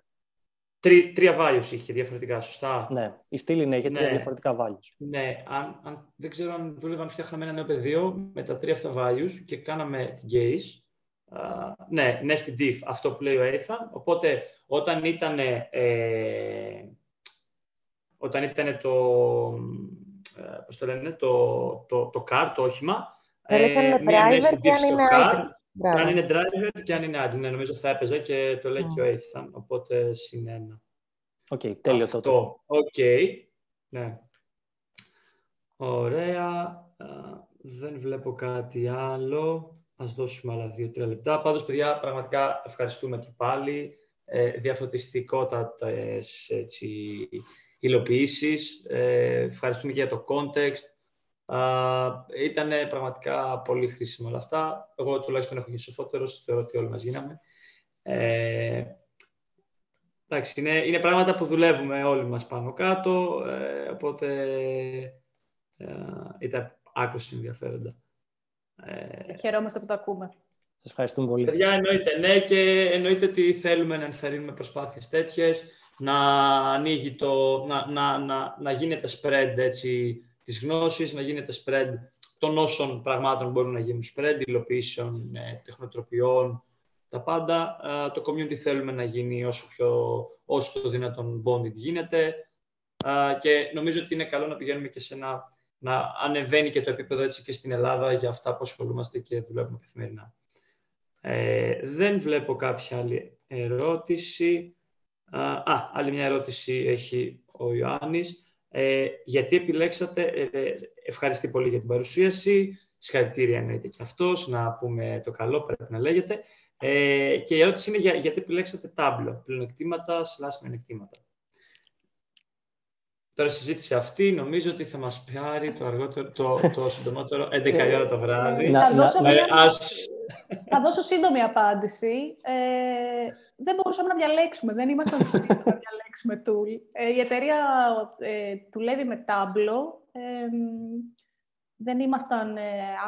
Τρία values είχε διαφορετικά, σωστά. Ναι, η στήλη είχε τρία διαφορετικά values. Ναι, δεν ξέρω αν δούλευα αν φτιάχναμε ένα νέο πεδίο με τα τρία αυτά values και κάναμε την case. Ναι, στην diff, αυτό που λέει ο Ethan. Οπότε, όταν ήταν το car, το όχημα, λες αν είναι driver και αν είναι idle. Και αν είναι driver και αν είναι idle. Ναι, νομίζω θα έπαιζε και το λέει και ο Ethan, οπότε +1. Οκ, τέλειο αυτό. τότε. Οκ. Ναι. Ωραία. Δεν βλέπω κάτι άλλο. Ας δώσουμε άλλα 2-3 λεπτά. Πάντως, παιδιά, πραγματικά ευχαριστούμε και πάλι. Διαφωτιστικότατες υλοποιήσεις. Ευχαριστούμε και για το context. Ήταν πραγματικά πολύ χρήσιμο όλα αυτά. Εγώ τουλάχιστον έχω γίνει σοφότερος. Θεωρώ ότι όλοι μας γίναμε. Εντάξει, είναι πράγματα που δουλεύουμε όλοι μας πάνω κάτω. Οπότε ήταν άκρως ενδιαφέροντα. Χαιρόμαστε που το ακούμε. Σας ευχαριστούμε πολύ. Παιδιά, εννοείται, ναι, και εννοείται ότι θέλουμε να ενθαρρύνουμε προσπάθειες τέτοιες, να ανοίγει να γίνεται spread έτσι, της γνώσης, να γίνεται spread των όσων πραγμάτων μπορούν να γίνουν spread, υλοποιήσεων, τεχνοτροπιών, τα πάντα. Το community θέλουμε να γίνει όσο το δυνατόν bonded γίνεται και νομίζω ότι είναι καλό να πηγαίνουμε και να ανεβαίνει και το επίπεδο έτσι και στην Ελλάδα για αυτά που ασχολούμαστε και δουλεύουμε καθημερινά. Δεν βλέπω κάποια άλλη ερώτηση. Άλλη μια ερώτηση έχει ο Ιωάννης. Γιατί επιλέξατε, ευχαριστή πολύ για την παρουσίαση, συγχαρητήρια εννοείται και αυτός, να πούμε το καλό, πρέπει να λέγεται. Και η ερώτηση είναι γιατί επιλέξατε Tableau, πλεονεκτήματα/μειονεκτήματα. Τώρα η συζήτηση αυτή νομίζω ότι θα μας πάρει το συντομότερο 11 η ώρα το βράδυ. Θα δώσω σύντομη απάντηση. Δεν μπορούσαμε να διαλέξουμε, δεν ήμασταν να διαλέξουμε tool. Η εταιρεία δουλεύει με Tableau. Δεν ήμασταν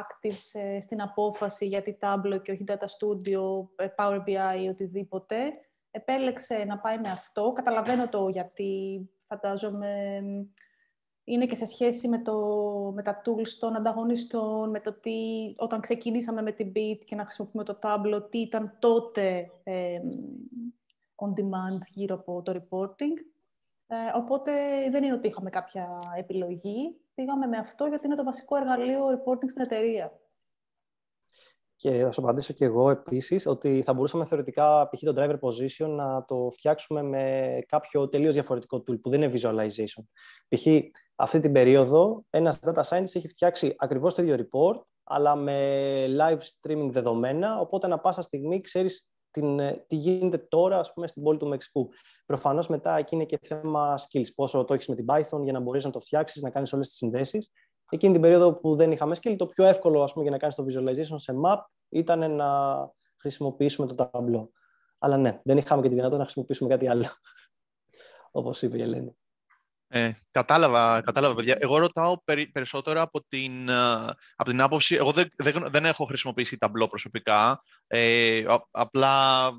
active στην απόφαση γιατί Tableau και όχι Data Studio, Power BI ή οτιδήποτε. Επέλεξε να πάει με αυτό. Καταλαβαίνω το γιατί, φαντάζομαι, είναι και σε σχέση με τα tools των ανταγωνιστών, με το τι, όταν ξεκινήσαμε με την Bit και να χρησιμοποιούμε το Tableau, τι ήταν τότε on demand γύρω από το reporting. Οπότε δεν είναι ότι είχαμε κάποια επιλογή. Πήγαμε με αυτό γιατί είναι το βασικό εργαλείο reporting στην εταιρεία. Και θα σου απαντήσω και εγώ επίσης ότι θα μπορούσαμε θεωρητικά π.χ. το driver position να το φτιάξουμε με κάποιο τελείως διαφορετικό tool που δεν είναι visualization. Π.χ. αυτή την περίοδο ένας data scientist έχει φτιάξει ακριβώς το ίδιο report, αλλά με live streaming δεδομένα, οπότε ανά πάσα στιγμή ξέρεις τι γίνεται τώρα, ας πούμε, στην πόλη του Μεξικού. Προφανώς μετά εκεί είναι και θέμα skills, πόσο το έχεις με την Python για να μπορείς να το φτιάξεις, να κάνεις όλες τις συνδέσεις. Εκείνη την περίοδο που δεν είχαμε skill, το πιο εύκολο, ας πούμε, για να κάνεις το visualization σε map ήταν να χρησιμοποιήσουμε το Tableau. Αλλά ναι, δεν είχαμε και τη δυνατότητα να χρησιμοποιήσουμε κάτι άλλο, όπως είπε η Ελένη. Κατάλαβα, παιδιά. Εγώ ρωτάω περισσότερο από την άποψη. Εγώ δεν έχω χρησιμοποιήσει Tableau προσωπικά. Απλά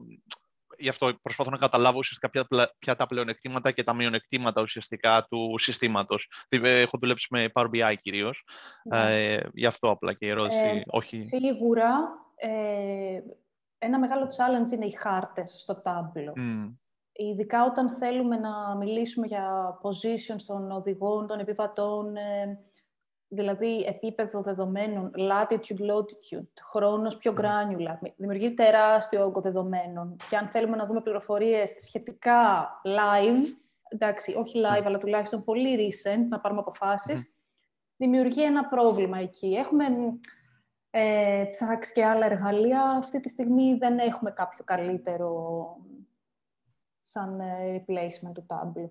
γι' αυτό προσπαθώ να καταλάβω ουσιαστικά ποια τα πλεονεκτήματα και τα μειονεκτήματα ουσιαστικά του συστήματος. Έχω δουλέψει με Power BI κυρίως. Γι' αυτό απλά και η ερώτηση. Όχι. Σίγουρα ένα μεγάλο challenge είναι οι χάρτες στο Tableau. Ειδικά όταν θέλουμε να μιλήσουμε για positions των οδηγών, των επιβατών, δηλαδή επίπεδο δεδομένων, latitude, longitude, χρόνος πιο granular, δημιουργεί τεράστιο όγκο δεδομένων. Και αν θέλουμε να δούμε πληροφορίες σχετικά live, εντάξει, όχι live, αλλά τουλάχιστον πολύ recent, να πάρουμε αποφάσεις, δημιουργεί ένα πρόβλημα εκεί. Έχουμε ψάξει και άλλα εργαλεία. Αυτή τη στιγμή δεν έχουμε κάποιο καλύτερο σαν replacement του Tableau.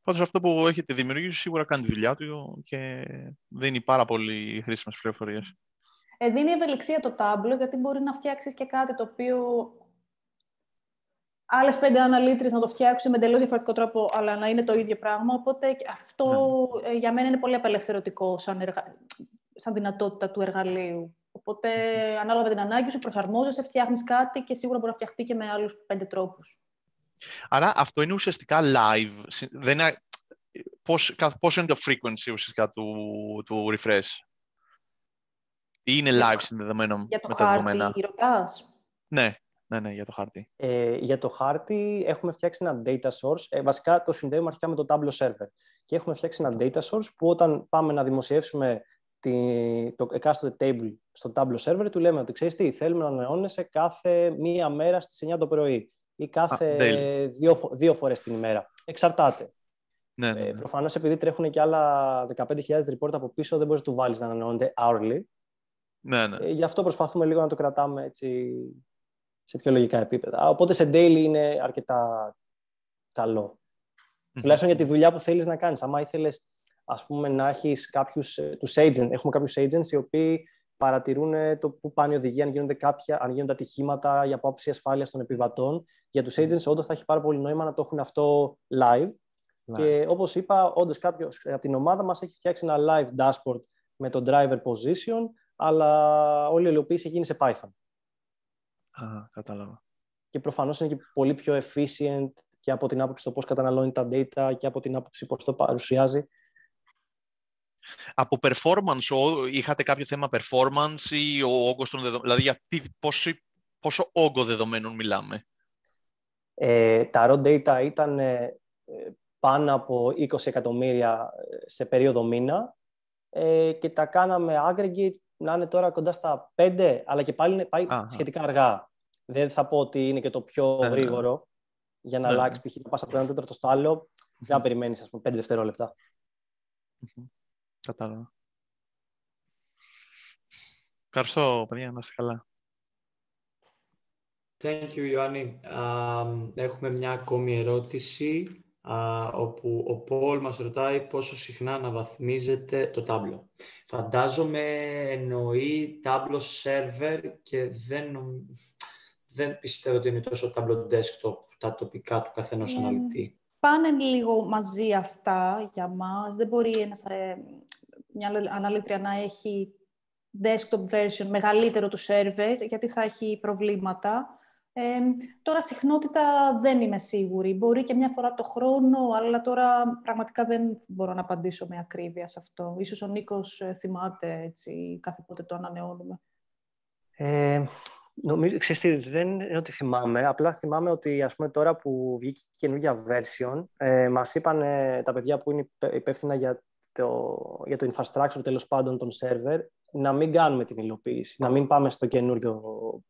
Πάντως αυτό που έχετε δημιουργήσει σίγουρα κάνει τη δουλειά του και δίνει πάρα πολύ χρήσιμες πληροφορίες. Δίνει ευελιξία το Tableau, γιατί μπορεί να φτιάξεις και κάτι το οποίο άλλες 5 αναλύτρες να το φτιάξουν με εντελώς διαφορετικό τρόπο, αλλά να είναι το ίδιο πράγμα. Οπότε αυτό για μένα είναι πολύ απελευθερωτικό σαν δυνατότητα του εργαλείου. Οπότε ανάλογα με την ανάγκη σου προσαρμόζεσαι, φτιάχνεις κάτι και σίγουρα μπορεί να φτιαχτεί και με άλλους 5 τρόπους. Άρα αυτό είναι ουσιαστικά live. Πώς είναι το frequency ουσιαστικά του refresh? Ή είναι live συνδεδεμένο με τα δεδομένα? Για το χάρτη ρωτάς? Ναι, για το χάρτη. Για το χάρτη έχουμε φτιάξει ένα data source. Βασικά το συνδέουμε αρχικά με το Tableau server. Και έχουμε φτιάξει ένα data source που όταν πάμε να δημοσιεύσουμε το εκάστοτε table στο Tableau server, του λέμε ότι ξέρεις τι, θέλουμε να ανανεώνεσαι κάθε μία μέρα στις 9 το πρωί ή κάθε δύο φορές την ημέρα. Εξαρτάται. Ναι. Προφανώς, επειδή τρέχουν και άλλα 15.000 report από πίσω, δεν μπορείς να του βάλεις να ανανεώνονται hourly. Ναι. Γι' αυτό προσπαθούμε λίγο να το κρατάμε έτσι, σε πιο λογικά επίπεδα. Οπότε σε daily είναι αρκετά καλό. Τουλάχιστον για τη δουλειά που θέλεις να κάνεις. Αν ήθελες, ας πούμε, να έχεις τους agents. Έχουμε κάποιους agents οι οποίοι παρατηρούν το πού πάνε οι οδηγοί, αν γίνονται ατυχήματα για απόψη ασφάλειας των επιβατών. Για τους agents, όντως θα έχει πάρα πολύ νόημα να το έχουν αυτό live. Και όπως είπα, όντως κάποιος από την ομάδα μας έχει φτιάξει ένα live dashboard με το driver position, αλλά όλη η υλοποίηση έχει γίνει σε Python. Κατάλαβα. Και προφανώς είναι και πολύ πιο efficient και από την άποψη το πώς καταναλώνει τα data και από την άποψη πώς το παρουσιάζει. Από performance, είχατε κάποιο θέμα performance ή ο όγκος των δεδομένων, δηλαδή πόσο όγκο δεδομένων μιλάμε? Τα raw data ήταν πάνω από 20 εκατομμύρια σε περίοδο μήνα και τα κάναμε aggregate να είναι τώρα κοντά στα 5, αλλά και πάλι πάει σχετικά αργά. Δεν θα πω ότι είναι και το πιο γρήγορο για να αλλάξει π.χ. να πας από το ένα τέταρτο στο άλλο, δεν να περιμένεις, ας πούμε, 5 δευτερόλεπτα. Κατάλαβα. Ευχαριστώ, παιδιά, να είστε καλά. Thank you, Ιωάννη. Έχουμε μια ακόμη ερώτηση, όπου ο Πολ μας ρωτάει πόσο συχνά αναβαθμίζεται το Tableau. Φαντάζομαι εννοεί Tableau server και δεν πιστεύω ότι είναι τόσο Tableau desktop, τα τοπικά του καθενός αναλυτή. Πάνε λίγο μαζί αυτά για μας. Δεν μπορεί μια αναλύτρια να έχει desktop version μεγαλύτερο του server, γιατί θα έχει προβλήματα. Τώρα συχνότητα δεν είμαι σίγουρη. Μπορεί και μια φορά το χρόνο, αλλά τώρα πραγματικά δεν μπορώ να απαντήσω με ακρίβεια σε αυτό. Ίσως ο Νίκος θυμάται έτσι, κάθε πότε το ανανεώνουμε. Νομίζω, ξέρεις τι, δεν είναι ότι θυμάμαι. Απλά θυμάμαι ότι, ας πούμε, τώρα που βγήκε η καινούργια version, μας είπαν τα παιδιά που είναι υπεύθυνα για το infrastructure, τέλος πάντων, των server, να μην κάνουμε την υλοποίηση, να μην πάμε στο καινούργιο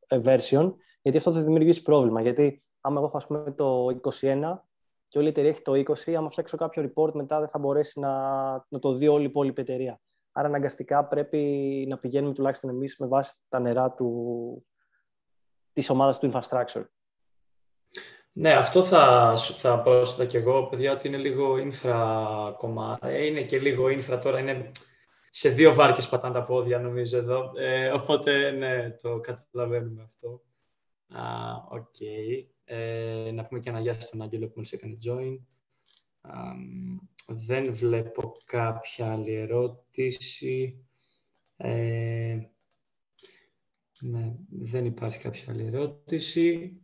version, γιατί αυτό θα δημιουργήσει πρόβλημα. Γιατί άμα εγώ έχω, ας πούμε, το 21 και όλη η εταιρεία έχει το 20, άμα φτιάξω κάποιο report μετά δεν θα μπορέσει να το δει όλη η υπόλοιπη εταιρεία. Άρα αναγκαστικά πρέπει να πηγαίνουμε τουλάχιστον εμείς με βάση τα νερά της ομάδας του infrastructure. Ναι, αυτό θα πρόσθετα κι εγώ, παιδιά, ότι είναι λίγο infra κομμάτι. Είναι και λίγο infra τώρα, είναι σε δύο βάρκες πατάνε τα πόδια, νομίζω, εδώ. Οπότε, ναι, το καταλαβαίνουμε αυτό. Να πούμε και ένα γεια στον Άγγελο που μόλις έκανε join. Δεν βλέπω κάποια άλλη ερώτηση. Ναι, δεν υπάρχει κάποια άλλη ερώτηση.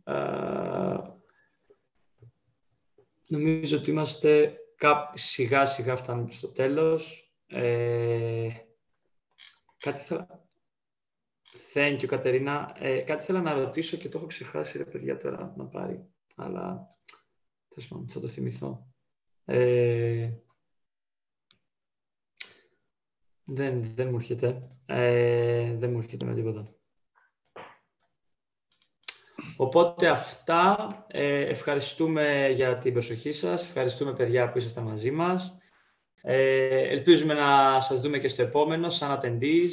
Νομίζω ότι είμαστε σιγά σιγά φτάνουμε στο τέλος. Thank you, Κατερίνα. Κάτι θέλω να ρωτήσω και το έχω ξεχάσει, ρε παιδιά, τώρα να πάρει. Αλλά θα το θυμηθώ. Δεν μου έρχεται. Δεν μου έρχεται με τίποτα. Οπότε αυτά. Ευχαριστούμε για την προσοχή σας. Ευχαριστούμε, παιδιά, που ήσασταν μαζί μας. Ελπίζουμε να σας δούμε και στο επόμενο, σαν attendees,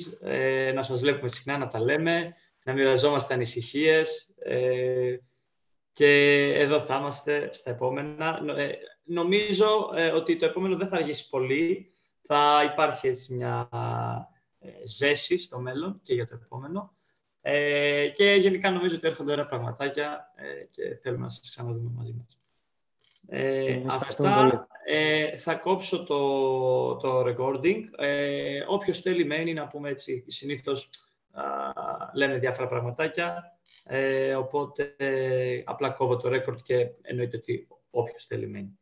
να σας βλέπουμε συχνά, να τα λέμε, να μοιραζόμαστε ανησυχίες και εδώ θα είμαστε στα επόμενα. Νομίζω ότι το επόμενο δεν θα αργήσει πολύ. Θα υπάρχει έτσι μια ζέση στο μέλλον και για το επόμενο. Και γενικά νομίζω ότι έρχονται ωραία πραγματάκια και θέλουμε να σας ξαναδούμε μαζί μας. Αυτά, θα κόψω το recording. Όποιος θέλει μένει, να πούμε έτσι, συνήθως λέμε διάφορα πραγματάκια, οπότε απλά κόβω το record και εννοείται ότι όποιος θέλει μένει.